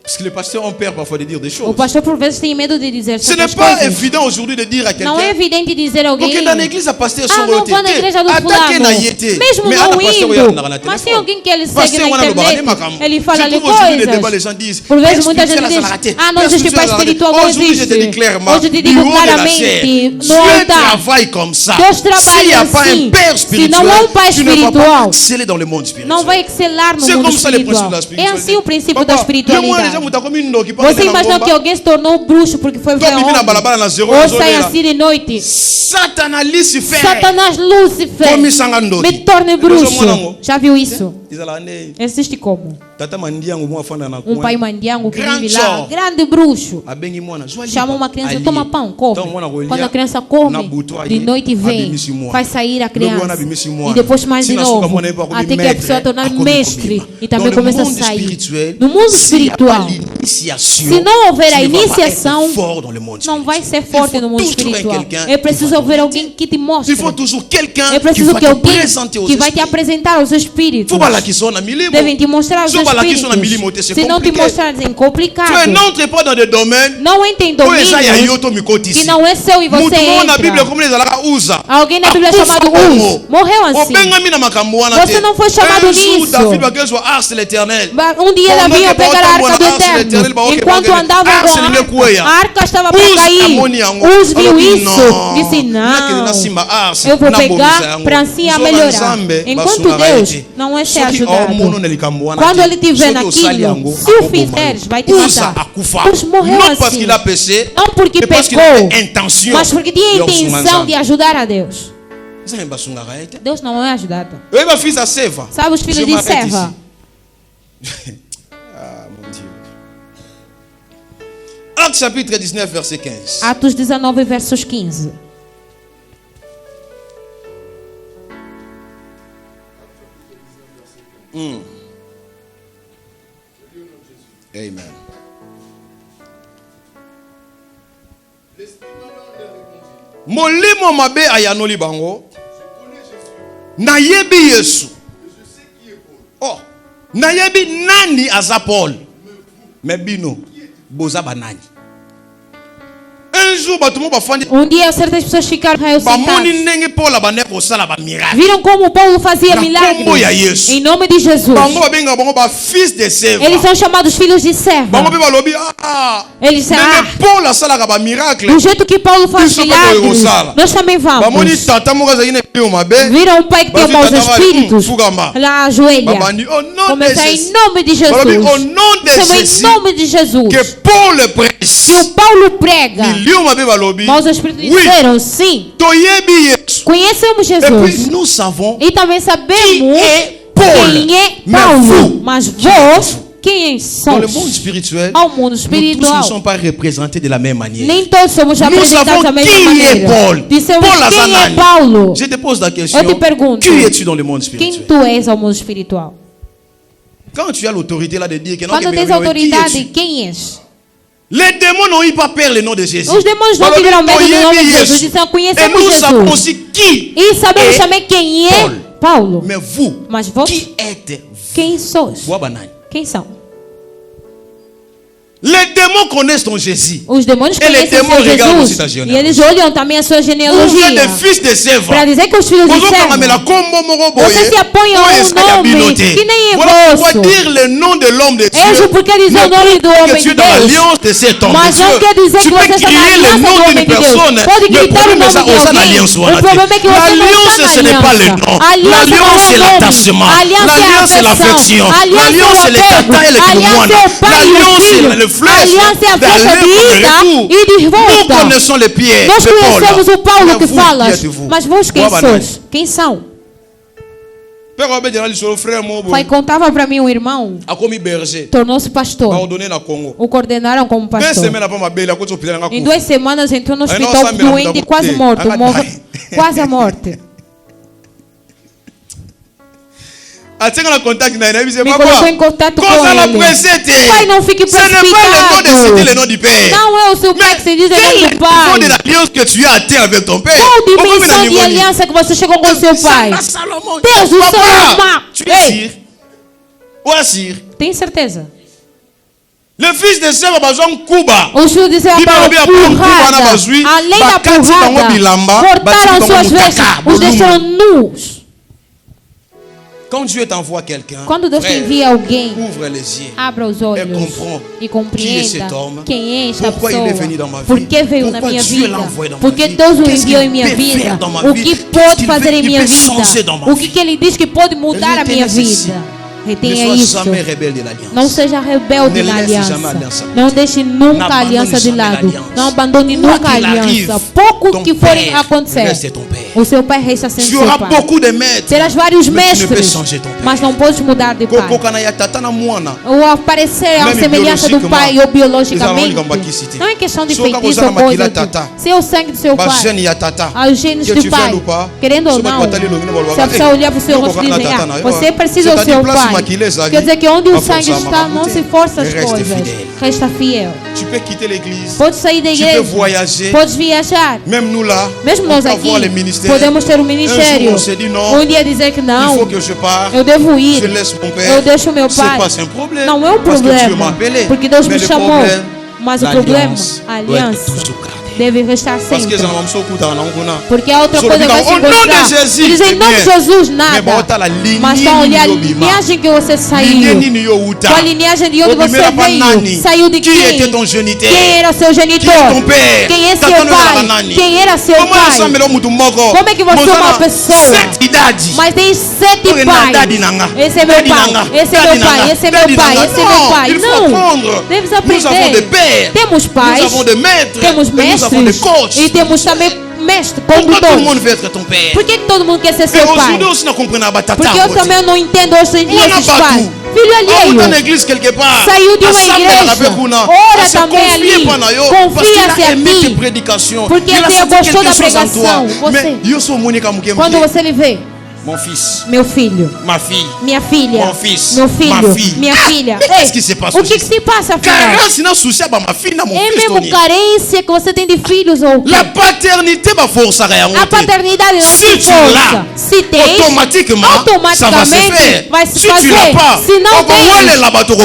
Parce que les pasteurs ont peur parfois de dire des choses. O pastor por vezes tem medo de dizer ce n'est pas évident aujourd'hui de dire à quelqu'un. Não é evidente dizer a alguém. Porque na igreja pasteur sont não vou na igreja do fulano. Mesmo não indo, mas tem alguém que ele segue na internet, ele fala ali coisas. Por vezes muita gente diz, não existe pai espiritual, não existe. Hoje eu te digo claramente, no altar, Deus trabalha assim. Se não é um pai espiritual, não vai excelar no mundo espiritual. É assim o princípio da espiritualidade. Você imagina que alguém se tornou bruxo porque foi ver ou sai assim de noite. Satanás Lúcifer me torne bruxo. Já viu isso? Existe como? Um pai mandiango que vive lá, grande bruxo, chama uma criança, toma pão, come. Quando a criança come, de noite vem, faz sair a criança e depois mais de novo, até que a pessoa tornar mestre e também começa a sair. No mundo espiritual, se não houver a iniciação, não vai ser forte no mundo espiritual. É preciso haver alguém que te mostre. É preciso que alguém que vai te apresentar os espíritos devem te mostrar os espíritos. Se não te mostrarem, é complicado. Não entra em domínios que não é seu e você entra. Alguém na Bíblia é chamado Uz. Morreu assim. Você não foi chamado nisso. Um dia Davi ia pegar a arca do Eterno. Enquanto andava com a arca estava para cair. Uz viu isso. Disse, não, eu vou pegar para assim a melhorar. Enquanto Deus não é ser ajudado. Quando ele te vê naquilo, se o fizeres, vai te matar. Uz morreu assim. Não porque pecou, mas porque tinha a intenção de ajudar a Deus. Deus não é ajudado. Sabe os filhos de Seva? Actes chapitre 19, verset 15. Atos 19, versos 15. Amen. Molimo mabe ayanoli bango. Nayebi Yesu. Oh, nayebi nani aza Paul. Mebino boza banani. Um dia certas pessoas ficaram viram como Paulo fazia milagres em nome de Jesus. Eles são chamados filhos de serva. Eles são do jeito que Paulo faz milagres, nós também vamos. Viram um pai que tem maus espíritos, lá ajoelha, começa em nome de Jesus. Em nome de Jesus que o Paulo prega. Mas os espíritos disseram sim. Conhecemos Jesus. E também sabemos quem é Paulo. Mas vós, quem sois? Ao mundo espiritual, nem todos somos apresentados da mesma maneira. Dissemos quem é Paulo. Eu te pergunto, quem tu és ao mundo espiritual? Quando tens autoridade, quem és? Les démons n'ont eu pas peur le nom de Jésus. Os demônios não tiveram medo do nome de Jesus. Disseram, conhecemos Jesus. Sabemos aussi qui e sabemos também quem é Paulo. Mais vous, mas vós, qui êtes quem sois? Quem são? Les démons connaissent ton Jésus. Os demônios conhecem seu Jesus. E eles olham também a sua genealogia. Para dizer que os filhos de Seva, você se apoia um nome que nem é vosso. Eis porque dizer o nome do homem de Deus. Mas não quer dizer que você está na aliança do homem de Deus. Pode gritar o nome de alguém. O problema é que você não está na aliança. A aliança é l'attachement. A aliança é a afeição. A aliança é o apego. A aliança é o pai e o filho. A aliança é a flecha de ida e de volta. Nós conhecemos o Paulo que fala. Mas vós quem sois? Quem são? Pai contava para mim um irmão. Tornou-se pastor. O coordenaram como pastor. Em 2 semanas entrou no hospital doente, quase morto. Quase a morte. Me colocou em contato com ele. Pai, não fique precipitado. Não é o seu pai que se diz o nome do pai. Qual dimensão de aliança que você chegou com o seu pai? Deus do céu, ei, tem certeza? Os filhos de Seva para porrada. Além da porrada, cortaram suas vestes, os deixaram nus. Quand Dieu t'envoie quelqu'un, quando Deus te envia alguém, ouvre les yeux, abra os olhos e compreenda quem é esta pourquoi pessoa, il est venu dans ma vie, por que veio na minha Dieu vida, l'a envoyé dans ma porque vie, Deus o qu'est-ce enviou qu'il em minha peut vida, faire dans ma o vie, que qu'est-ce pode qu'il fazer em peut minha changer dans vida, ma o que Ele diz que pode mudar a minha vida. Retenha isso. Não seja rebelde na aliança. Não deixe nunca a aliança de lado. Não abandone nunca a aliança. Pouco que for acontecer, o seu pai resta sendo seu pai. Terás vários mestres, mas não podes mudar de pai. Ou aparecer a semelhança do pai ou biologicamente. Não é questão de feitiço ou coisa. Se é o sangue do seu pai, os genes do pai, querendo ou não, se a pessoa olhar para o seu rosto e dizer, você precisa do seu pai. Quer dizer que onde o sangue está, não se força as coisas. Resta fiel. Pode sair da igreja. Pode viajar. Mesmo nós aqui, podemos ter um ministério. Um dia dizer que não, eu devo ir. Eu deixo meu pai. Não é um problema, porque Deus me chamou. Mas o problema, a aliança, deve restar sempre. Porque a outra coisa vai se encontrar. Eles em nome de Jesus nada. Mas estão olhando a linhagem que você saiu. Com a linhagem de onde você veio. Saiu de quem? Quem era seu genitor? Quem é seu pai? Quem era seu pai? Como é que você é uma pessoa? Mas tem 7 pais. Esse é meu pai. Esse é meu pai. Esse é meu pai. Esse é meu pai. Não. Devemos aprender. Temos pais. Temos mestres. E temos também mestre, condutor. Por que todo mundo quer ser seu pai? Porque eu também não entendo hoje em dia esses pais. Filho alheio, saiu de uma igreja, ora também ali, confia-se a ti, porque Deus gostou da pregação. Você, quando você lhe vê, mon fils, meu filho, ma fille, minha filha, mon fils, meu filho, ma fille. minha filha. Qu'est-ce qui se passe? O que se passa, filho? É mesmo carência que você tem de filhos ou la paternité va força a paternidade não se força. Se tem, automaticamente vai se fazer. Se não tem,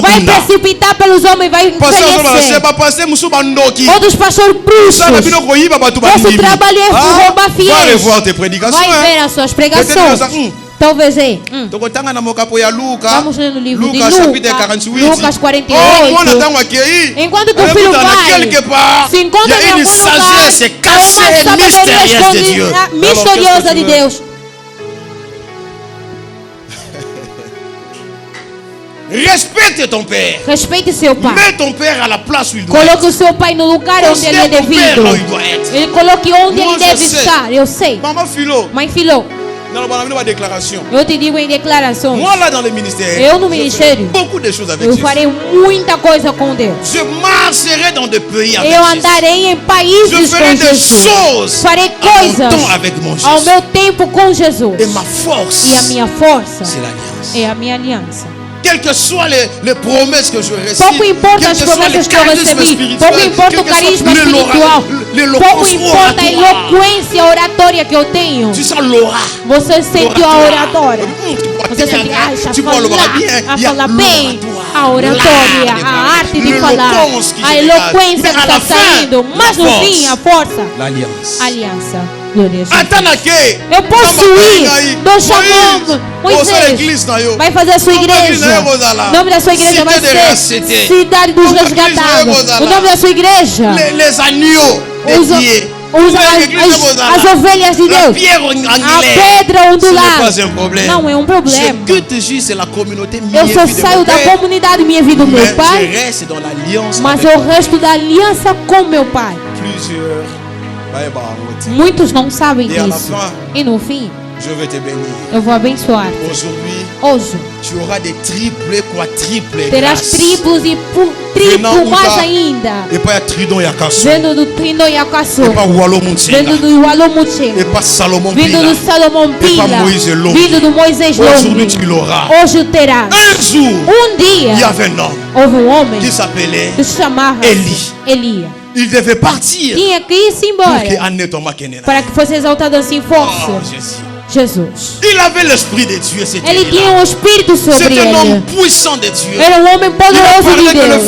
vai precipitar pelos homens, vai envelhecer. Outros pastores bruxos. Nosso trabalho é roubar fiéis. Vai ver as suas pregações. Talvez vamos ler no livro de Lucas 48. Enquanto teu filho vai, se encontra em algum lugar, há uma sabedoria misteriosa de Deus. Respeite ton père. Respeite seu pai. Mets ton père à la place où il doit Coloque être. o seu pai no lugar onde ele é devido. Ele coloque onde ele deve estar. Eu sei. Mãe Filho. Eu te digo em declarações. Moi là dans le ministère, eu no ministério, beaucoup de choses avec eu farei muita coisa com Deus. Je marcherai dans des pays avec eu andarei em países com Jesus. Farei coisas ao meu tempo com Jesus. Et ma force, e a minha força é a minha aliança. Quelles que soient les promesses que je receive, pouco importa as promessas que eu recebi, pouco importa o carisma espiritual, pouco importa a eloquência oratória que eu tenho. Você sente a oratória, você sente a falar bem, a oratória, a arte de falar, a eloquência que está saindo, mas no fim a força, a aliança. Eu posso ir. Nós chamamos Moisés. Vai fazer a sua igreja. O nome da sua igreja vai ser Cidade dos Resgatados. O nome da sua igreja, as ovelhas de Deus. A pedra ondulada. Não é um problema. Eu só saio da comunidade minha vida do meu pai, mas eu resto da aliança com meu pai. Muitos não sabem disso. E no fim, eu vou abençoar. Hoje, terás tribos e tribos mais ainda. Vindo do Tridon e Acaçu. Vindo do Ualo Mutchela. Vindo do Salomão Pila. Vindo do Moisés Longo. Hoje terás. Um dia, houve um homem que se chamava Elias. Il devait partir. Tinha que ir-se embora para que fosse exaltado assim força. Jesus. Il avait l'esprit de Dieu. Ele tinha um espírito sobre ele. C'était un homme puissant de Dieu. Era um homem poderoso de Deus.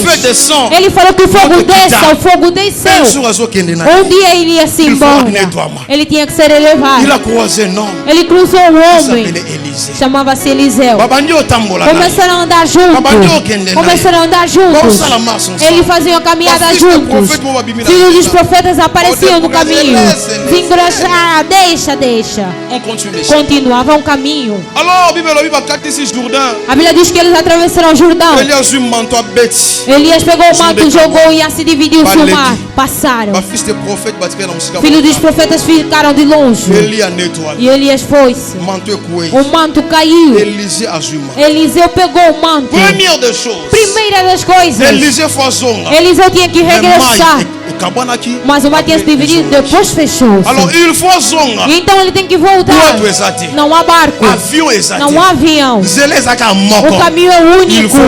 Ele falou que o fogo desça, o fogo desceu. Um dia ele ia se embora. Ele tinha que ser elevado. Ele cruzou um homem chamava-se Eliseu. Começaram a andar juntos. Começaram a andar juntos. Eles faziam a caminhada juntos. Filhos dos profetas apareciam no caminho. Desengrossar, deixa. Continuavam o caminho. A Bíblia diz que eles atravessaram o Jordão. Elias pegou o manto, jogou e assim dividiu-se o mar. Passaram. Filhos dos profetas ficaram de longe. E Elias foi-se. O manto caiu. Eliseu pegou o manto. Primeira das coisas, Eliseu tinha que regressar. Mas o mar tinha se dividido, depois fechou. E então ele tem que voltar. Não há barco. Não há avião. O caminho é único.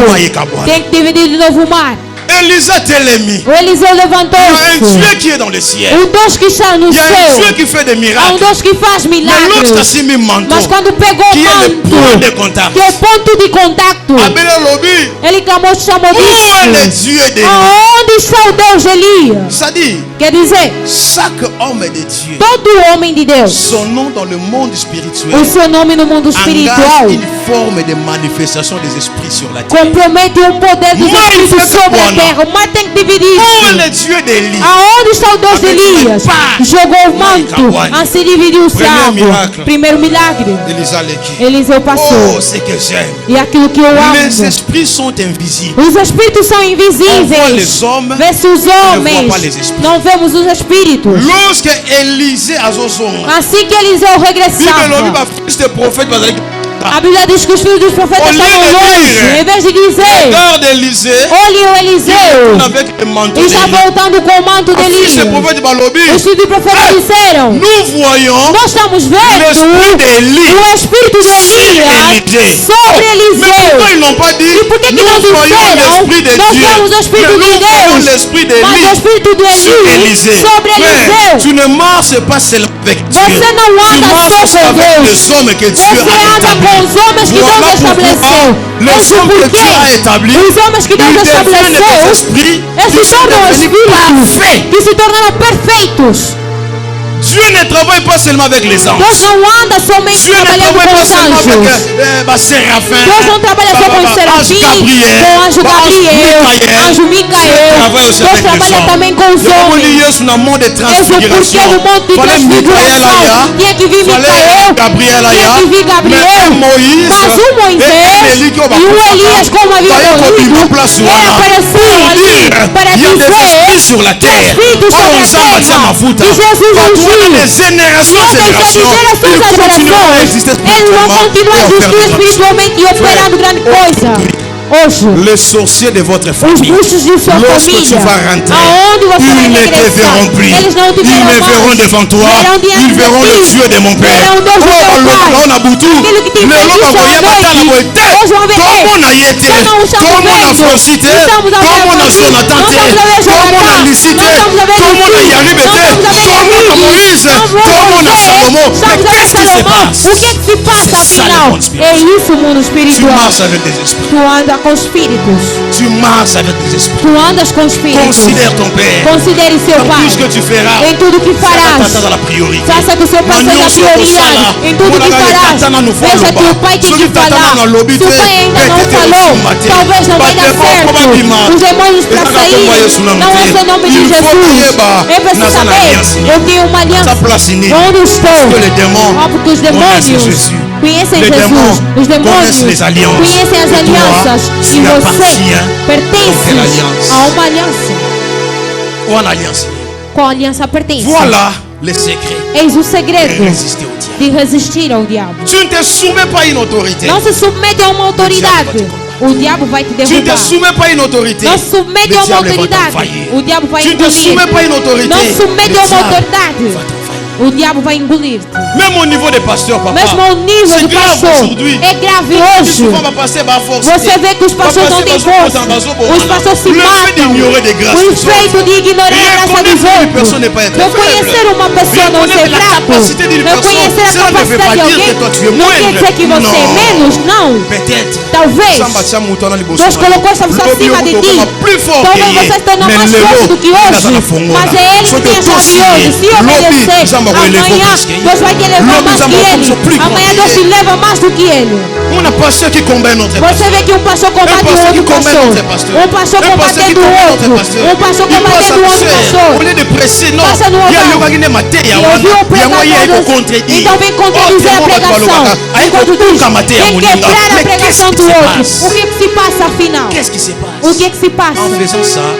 Tem que dividir de novo o mar. Eliseu levantou-se. O Deus que está no céu. É um Deus que faz milagres. Mas quando pegou o manto, que é o ponto de contato, ele clamou, chamou disso. Aonde está o Deus de Elias? Quer dizer, todo homem de Deus, o seu nome no mundo espiritual compromete o poder dos espíritos sobre a terra. Mas tem que dividir. Aonde está o Deus de Elias? Jogou o manto, assim dividiu-se a água. Primeiro milagre, Eliseu passou. E aquilo que eu amo, os espíritos são invisíveis. Vê-se os homens, não vemos os espíritos. Assim que Eliseu regressava, a Bíblia diz que os filhos dos profetas estavam longe. Em vez de dizer, olhe o Eliseu, está voltando com o manto de Elias. Os filhos dos profetas disseram, nós estamos vendo o Espírito de Elias sobre Eliseu. E por que não disseram, nós vemos o Espírito de Deus, mas o Espírito de Elias sobre Eliseu? Você não anda só com Deus, você anda com os homens que Deus estabeleceu. Esse porquê os homens que Deus estabeleceu, esses tornam espíritos que se tornaram perfeitos. Dieu ne travaille pas seulement avec les anges. Deus não anda somente trabalhando com os anjos. Deus não trabalha só com os serafins, com o anjo Gabriel, anjo Micael. Deus trabalha também com os homens. Esse é o porquê do monte de transfiguração. Tinha que vir Micael, tinha que vir Gabriel, mas o Moisés e o Elias, como havia ouvido, ele apareceu ali para dizer que Espírito sobre a terra. E Jesus des générations en générations, eles vão continuar a existir espiritualmente e operando grande coisa. Hoje, les sorciers de votre famille, lorsque tu vas rentrer, ils ne te verront plus. Ils me verront devant toi. Ils verront le Dieu de mon Père. O que se passa afinal? É isso o mundo espiritual. Tu anda com espíritos. Tu marches avec des esprits. Tu andas com espíritos. Considère ton Père. Considere seu Pai. Tout ce que tu feras, em tudo que farás, faça que o seu Pai seja prioridade. Em tudo que farás, veja que o Pai tem que falar. Se o Pai ainda não falou, talvez não vai dar certo. Os demônios para sair não é só o nome de Jesus. É preciso saber, eu tenho uma aliança. Onde estou? Porque os demônios conhecem Jesus. Os demônios conhecem as alianças. E você pertence a uma aliança. Qual aliança pertence? Voilà le secret. Eis o segredo de resistir ao diabo. Tu ne te soumets pas à une autorité. Não se submete a uma autoridade. O diabo vai te derrubar. Tu ne te soumets pas à une autorité. Não se submete a uma autoridade. O diabo vai engolir. Tu ne te soumets pas à une autorité. Não se submete a uma autoridade. O diabo vai engolir. Même au niveau des pasteurs, papa. Mesmo ao nível do pastor. É grave hoje. Você vê que os pastores não têm força. Os pastores se matam. O efeito de ignorar a graça dos outros. Reconhecer uma pessoa não ser fraco. Reconhecer a capacidade de alguém. Não quer dizer que você é menos. Não. Talvez Deus colocou essa pessoa acima de ti. Talvez você se torne mais forte do que hoje. Mas é Ele que tem a chave hoje. Se obedecer, Amanhã Deus vai te levar mais que ele. Amanhã Deus te leva mais do que ele. Você vê que um pastor combate o outro pastor. Um pastor combatendo o outro. Um pastor combatendo o outro pastor. Passa no altar. E ouviu o pregador. Então vem contradizer a pregação. Enquanto diz, vem quebrar a pregação do outro. O que se passa afinal? O que se passa?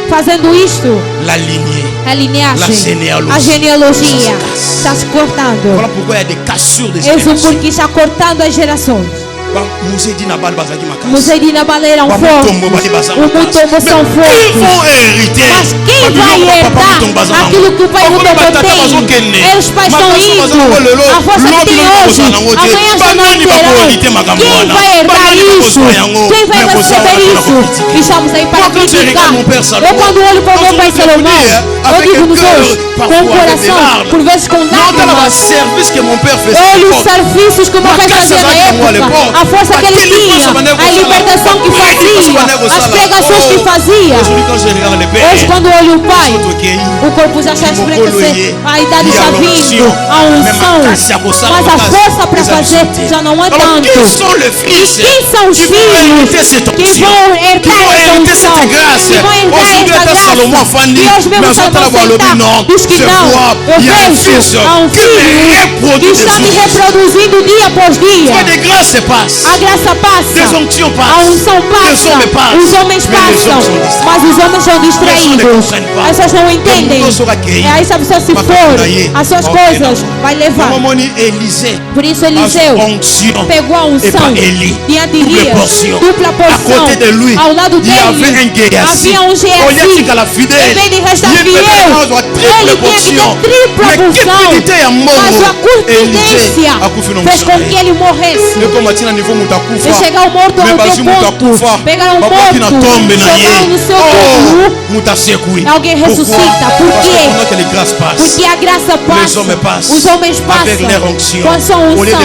Fazendo isto, a lineagem, a genealogia está se cortando. Isso porque está cortando as gerações. Musei Nabal era um forte. O Mutombo são fortes. Mas quem vai herdar aquilo que o pai Mutombo tem? Os pais estão indo. A força que tem hoje, amanhã já não terão. Quem vai herdar isso? Quem vai receber isso? Estamos aí para criticar. Eu quando olho para o meu pai Salomão, eu digo nos olhos, com o coração, por vezes com lágrimas. Olho os serviços que o meu pai fazia na época. A força que ele tinha, a libertação que fazia, as pregações que fazia. Hoje quando eu olho o pai, o corpo já está escurecendo, a idade já vindo, a unção, mas a força para fazer já não é tanto. E quem são os filhos que vão herdar essa unção, que vão herdar essa graça? E hoje mesmo Salomão diz que não. Eu vejo a um filho que está se reproduzindo dia após dia. A graça passa, a unção passa, os homens passam, mas os homens são distraídos. As pessoas não entendem. Aí se a pessoa se for, as suas coisas vai levar. Por isso Eliseu pegou a unção diante de Elias, dupla porção. Ao lado dele havia um Geazi. Em vez de restar fiel, ele tinha que ter tripla porção. Mas a confidência fez com que ele morresse. Se chegar o morto ao teu ponto, pegar um morto, jogar no seu corpo, alguém ressuscita. Por quê? Porque a graça passa, os homens passam com a sua unção.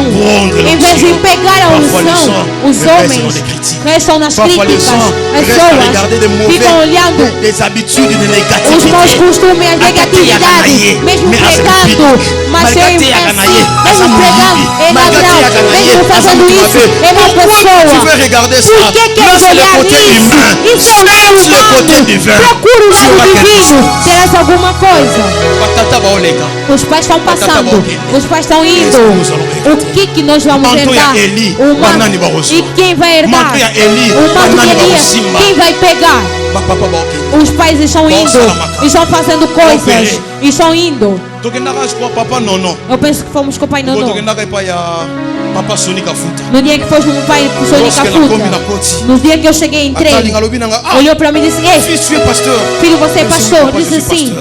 Em vez de pegar a unção, os homens restam nas críticas. As pessoas ficam olhando os maus costumes, a negatividade, mesmo pregando, mas eu mesmo pregando, é ladrão, mesmo fazendo isso, é uma pessoa. Por que queres olhar isso? Isso é o lado humano. Procura o lado divino. Terás alguma coisa. Os pais estão passando. Os pais estão indo. O que nós vamos herdar? E quem vai herdar? O manto de Elias. Quem vai pegar? Os pais estão indo. Estão fazendo coisas. Estão indo. Eu penso que fomos com o pai Nono. No dia que fomos com o pai Sonica Fruta. No dia que eu cheguei, entrei. Olhou para mim e disse: ei, filho, você é pastor? Disse sim.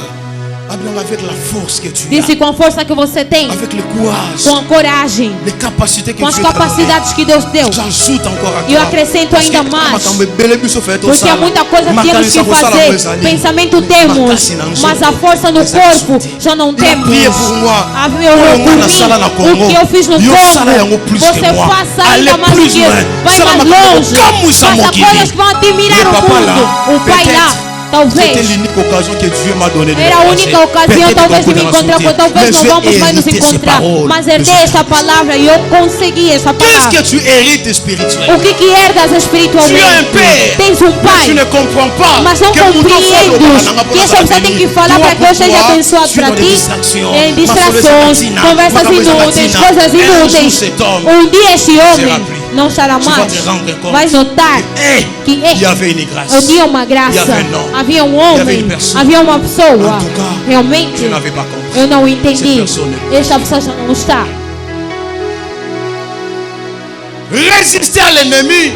Disse com a força que você tem, com a coragem, com as capacidades que Deus deu. E eu acrescento ainda mais, porque há muita coisa que temos que fazer. Pensamento temos, mas a força no corpo já não temos. O que eu fiz no corpo, você faça ainda mais que isso. Vai mais longe, faça coisas que vão admirar o mundo. O pai lá, talvez era a única ocasião talvez de me encontrar, porque talvez não vamos mais nos encontrar, mas herdei esta palavra e eu consegui essa palavra. O que herdas espiritualmente? Tens um pai, mas não compreendes que essa pessoa tem que falar para que eu seja abençoado para ti. Em distrações, conversas inúteis, coisas inúteis. Um dia esse homem não estará mais. Vai notar que havia uma graça, havia um homem, havia uma pessoa. Realmente eu não entendi. Esta pessoa já não está.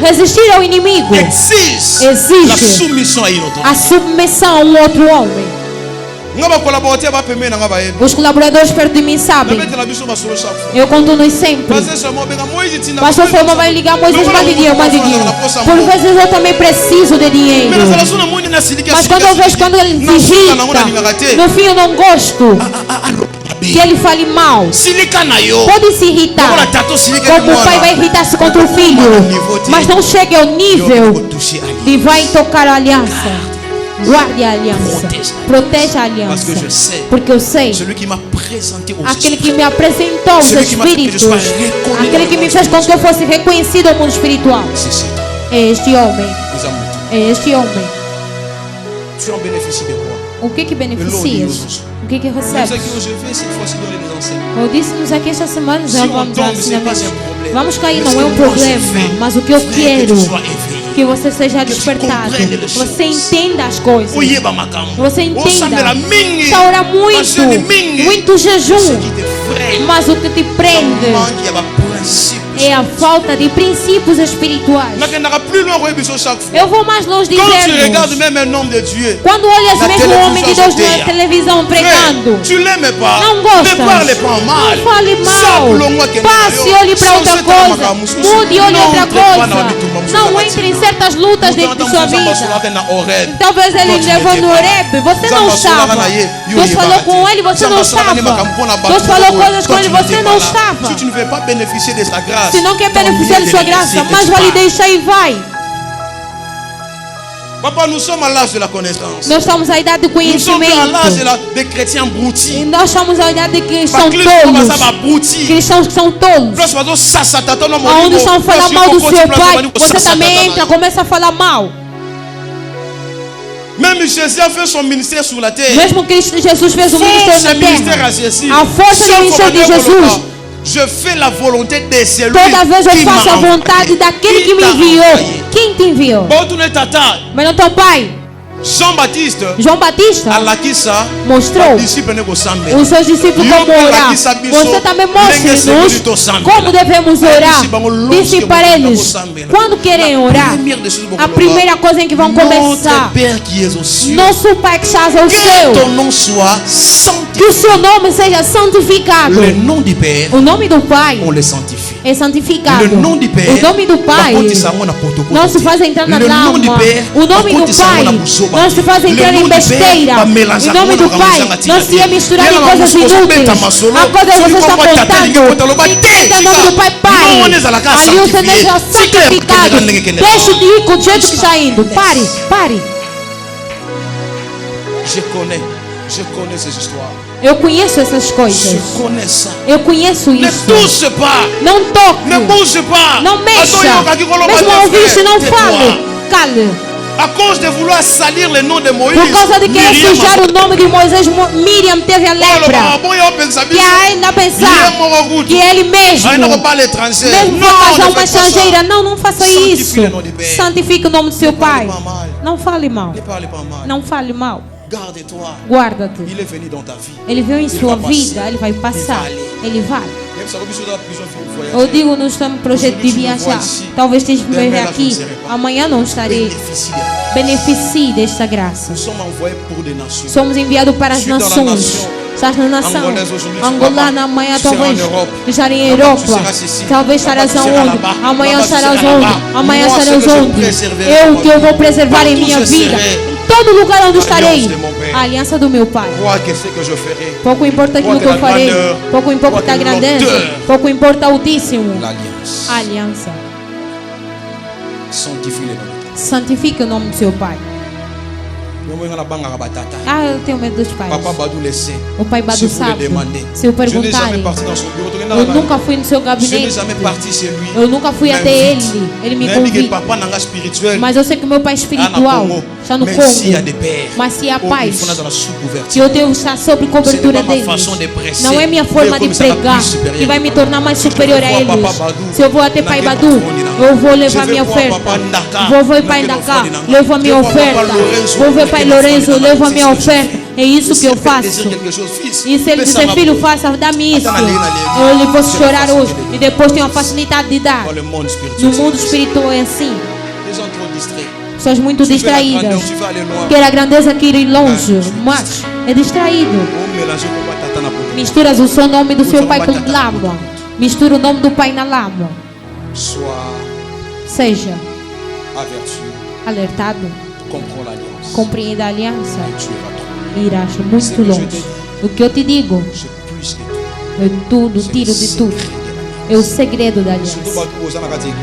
Resistir ao inimigo exige a submissão a um outro homem. Os colaboradores perto de mim sabem. Eu conto-nos sempre. Pastor Salomão vai ligar Moisés Madidinho. Por vezes eu também preciso de dinheiro. Mas quando eu vejo quando ele digita, no fim eu não gosto que ele fale mal. Pode se irritar, como o pai vai irritar-se contra o filho, mas não chega ao nível de vai tocar a aliança. Guarde a aliança. Proteja a aliança. Porque eu sei. Aquele que me apresentou os espíritos. Aquele que me fez com que eu fosse reconhecido no mundo espiritual. É este homem. É este homem. O que beneficias? O que recebes? Eu disse-nos aqui esta semana, já vamos a ensinamentos. Vamos cair, não é um problema. Mas o que eu quero, que você seja despertado. Você entenda as coisas. Você entenda. Está ora muito jejum. Mas o que te prende é a falta de princípios espirituais. Eu vou mais longe dizendo. Quando olhas mesmo o homem de Deus na televisão pregando, não gosta. Não fale mal. Passe e olhe para outra coisa. Mude e olhe outra coisa. Não entre em certas lutas dentro de sua vida. Talvez ele levou no Horebe. Você não estava. Deus falou com ele, você não estava. Deus falou coisas com ele, você não estava. Se não quer beneficiar de sua graça, mais vale deixar e vai. Nós estamos à idade do conhecimento. E nós estamos à idade de cristãos tolos. Cristãos que são tolos. Onde estão a falar mal do seu pai, você também entra, começa a falar mal. Mesmo Jesus fez son ministère sur la terre. Mesmo que Jesus fez o ministério na terra. A força do ministério de Jesus. Je fais la volonté de celui toda vez eu faço a vontade daquele que me enviou. Quem te enviou? Mas não teu pai. João Batista mostrou os seus discípulos como orar. Você também mostre-nos como devemos orar. Disse para eles, quando querem orar, a primeira coisa em que vão começar: nosso Pai que estás ao céu, que o seu nome seja santificado. O nome do Pai é santificado. O nome do Pai não se faz entrar na lama. O nome do Pai não se faz entrar em besteira. O nome do Pai não se é misturar em coisas inúteis. A coisa que você está contando, entenda o nome do Pai, Pai. Ali o Senhor já santificado. Deixe de ir com o jeito que está indo. Pare. Je connais ces histoires. Eu conheço essas coisas. Eu conheço isso. Ne touche pas. Não toque. Ne bouge pas. Não mexa. Mesmo ao ouvir, não fale. Cale. À cause de vouloir salir le nom de Moïse. Por causa de querer sujar o nome de Moisés, Miriam teve a lepra. E ainda pensar que ele mesmo faz uma estrangeira. Não faça isso. Santifique o nome do seu Pai. Não fale mal. Não fale mal. Guarda-te. Ele veio em sua vida, ele vai passar. Ele vai. Eu digo, nós estamos em projeto de viajar. Talvez esteja me ver aqui. Amanhã não estarei. Beneficie desta graça. Somos enviados para as nações. Estás na nação. Angola, amanhã talvez estarei em Europa. Talvez estarás aonde? Amanhã estarás onde? Amanhã estarás onde? Eu vou preservar em minha vida. Todo lugar onde estarei, a aliança do meu Pai. Pouco importa aquilo que eu farei, pouco importa a grandeza, pouco importa o Altíssimo. A aliança. Santifique o nome do seu Pai. Eu tenho medo dos pais. O pai Badu sabe. Se eu perguntarem, eu nunca fui no seu gabinete. Eu nunca fui até ele. Ele me convida. Mas eu sei que meu pai espiritual está no Congo. Mas se há pais, que eu devo estar sob cobertura deles. Não é minha forma de pregar que vai me tornar mais superior a eles. Se eu vou até pai Badu, eu vou levar minha oferta. Vou ver pai Ndaka, levo a minha oferta. Vou ver pai Lourenço, levo a minha oferta. É isso que eu faço. E se ele disser, filho, faça, dá-me isso. Eu lhe posso chorar hoje. E depois tenho a facilidade de dar. No mundo espiritual é assim. Pessoas muito distraídas. Quer a grandeza, quer ir longe. Mas é distraído. Misturas o seu nome do seu pai com lama. Mistura o nome do pai na lama. Seja alertado. Compreenda a aliança. Irás muito longe. O que eu te digo é tudo, tiro de tudo. É o segredo da aliança.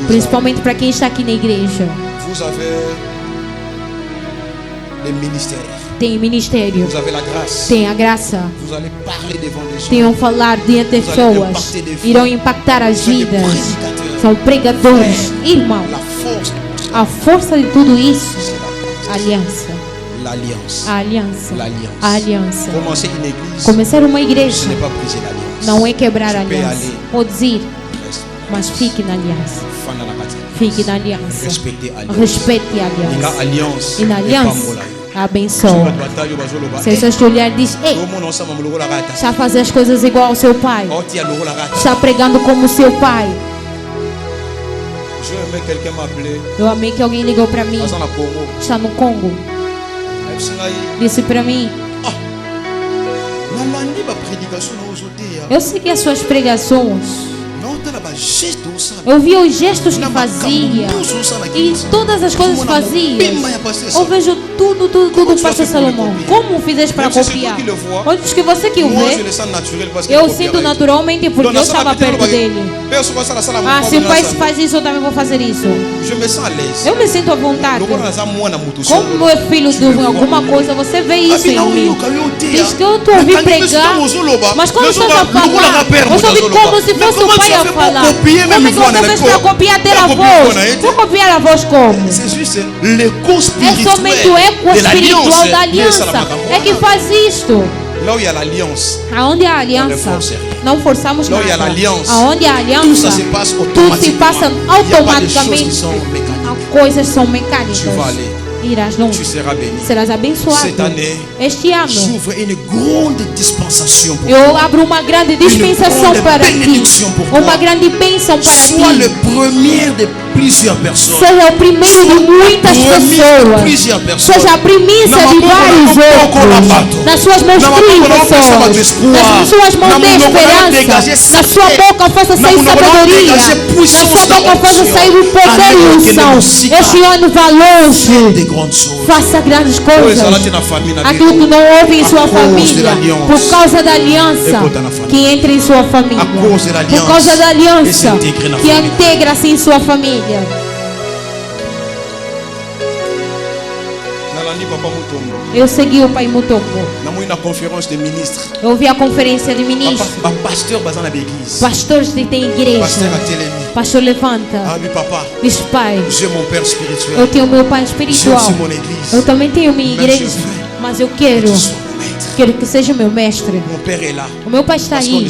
Principalmente para quem está aqui na igreja. Tem ministério. Vous avez la grâce. Tem a graça. Vous allez parler devant des gens. Tenham falar diante de pessoas. Irão impactar as vidas. São pregadores. Irmão, a força de tudo isso, a aliança. A aliança. A aliança. Começar uma igreja não é quebrar a aliança. Pode ir, mas fique na aliança. Fique na aliança. Respeite a aliança. E na aliança, abençoa. Se essas mulheres dizem, ei, está a fazer as coisas igual ao seu pai. Está pregando como seu pai. Eu amei que alguém ligou para mim. Está no Congo. Disse para mim: eu segui as suas pregações. Eu vi os gestos que fazia e todas as coisas que fazia. Eu vejo tudo o pastor Salomão. Como fizeste para copiar? Outros que você que o vê, eu sinto naturalmente porque eu estava perto dele. Se o pai faz isso, eu também vou fazer isso. Eu me sinto à vontade. Como é filho de alguma coisa, você vê isso em mim. Diz que eu estou ouvindo pregar, mas quando você está falando, eu estou ouvindo como se fosse o pai a falar. Como é que você fez para copiar até a voz? Vou copiar a voz como? É somente o eco espiritual da aliança. É que faz isto. Aonde há aliança, não forçamos nada. Aonde há aliança, tudo se passa automaticamente. As coisas são mecânicas. Irás longe. Serás abençoado. Este ano eu abro uma grande dispensação para ti. Uma grande bênção para ti. Seja o primeiro de muitas pessoas. Seja a primícia de vários outros. Nas suas mãos pessoas. Nas suas mãos de esperança. Na sua boca faça sair sabedoria. Na sua boca faça sair o poder e unção. Este ano vá longe. Faça grandes coisas. Aquilo que não houve em sua família, por causa da aliança, que entra em sua família. Por causa da aliança, que integra-se em sua família. Eu segui o pai Mutombo. Eu vi a conferência de ministros. Pastores que têm igreja. Pastor levanta. Diz, pai, eu tenho meu pai espiritual. Eu também tenho minha igreja. Mas eu quero que seja meu mestre. O meu pai está aí.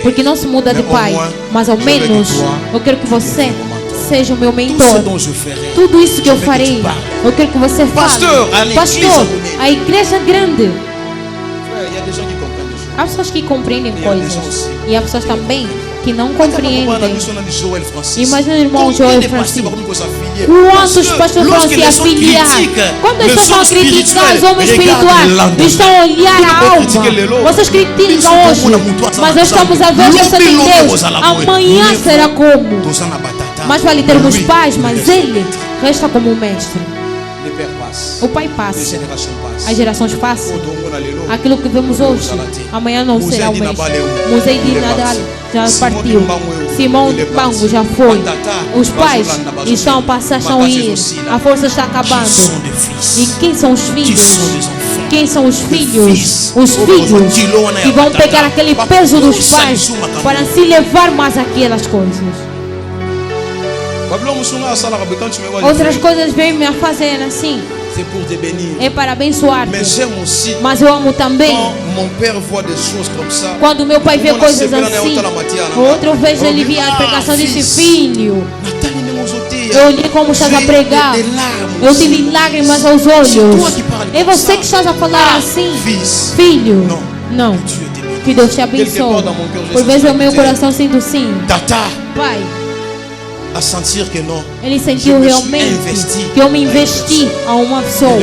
Porque não se muda de pai. Mas ao menos eu quero que você seja o meu mentor. Tudo isso que eu farei, eu quero que você fale. Pastor, a igreja é grande. Há pessoas que compreendem coisas. E há pessoas também que não compreendem. Imagina o irmão Joel Francisco. Quantos pastores vão se afiliar? Quando eles estão a criticar os homens espirituais, estão a olhar a alma. Vocês criticam hoje, mas nós estamos a ver a bênção de Deus. Amanhã será como? Mas vale termos paz, mas ele resta como um mestre. O pai passa, as gerações passam. Aquilo que vemos hoje, amanhã não será o mesmo. Museu de Nadal já partiu. Simão Bango já foi. Os pais estão a passar, estão a ir. A força está acabando. E quem são os filhos? Quem são os filhos? Os filhos que vão pegar aquele peso dos pais para se levar mais aquelas coisas. Outras coisas vêm me fazer assim. É para abençoar. Mas eu amo também. Quando meu pai vê coisas assim, outro vez ele via a pregação desse filho. Eu olhei como estás a pregar. Eu tive lágrimas aos olhos. É você que estás a falar assim, filho? Não. Que Deus te abençoe. Por vezes o meu coração sinto sim. Pai. A sentir que não. Ele sentiu realmente que eu me investi a uma pessoa.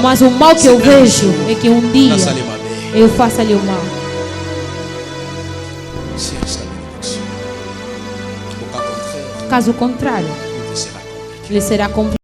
Mas o mal que eu vejo é que um dia eu faça-lhe o mal. Caso contrário, ele será cumprido.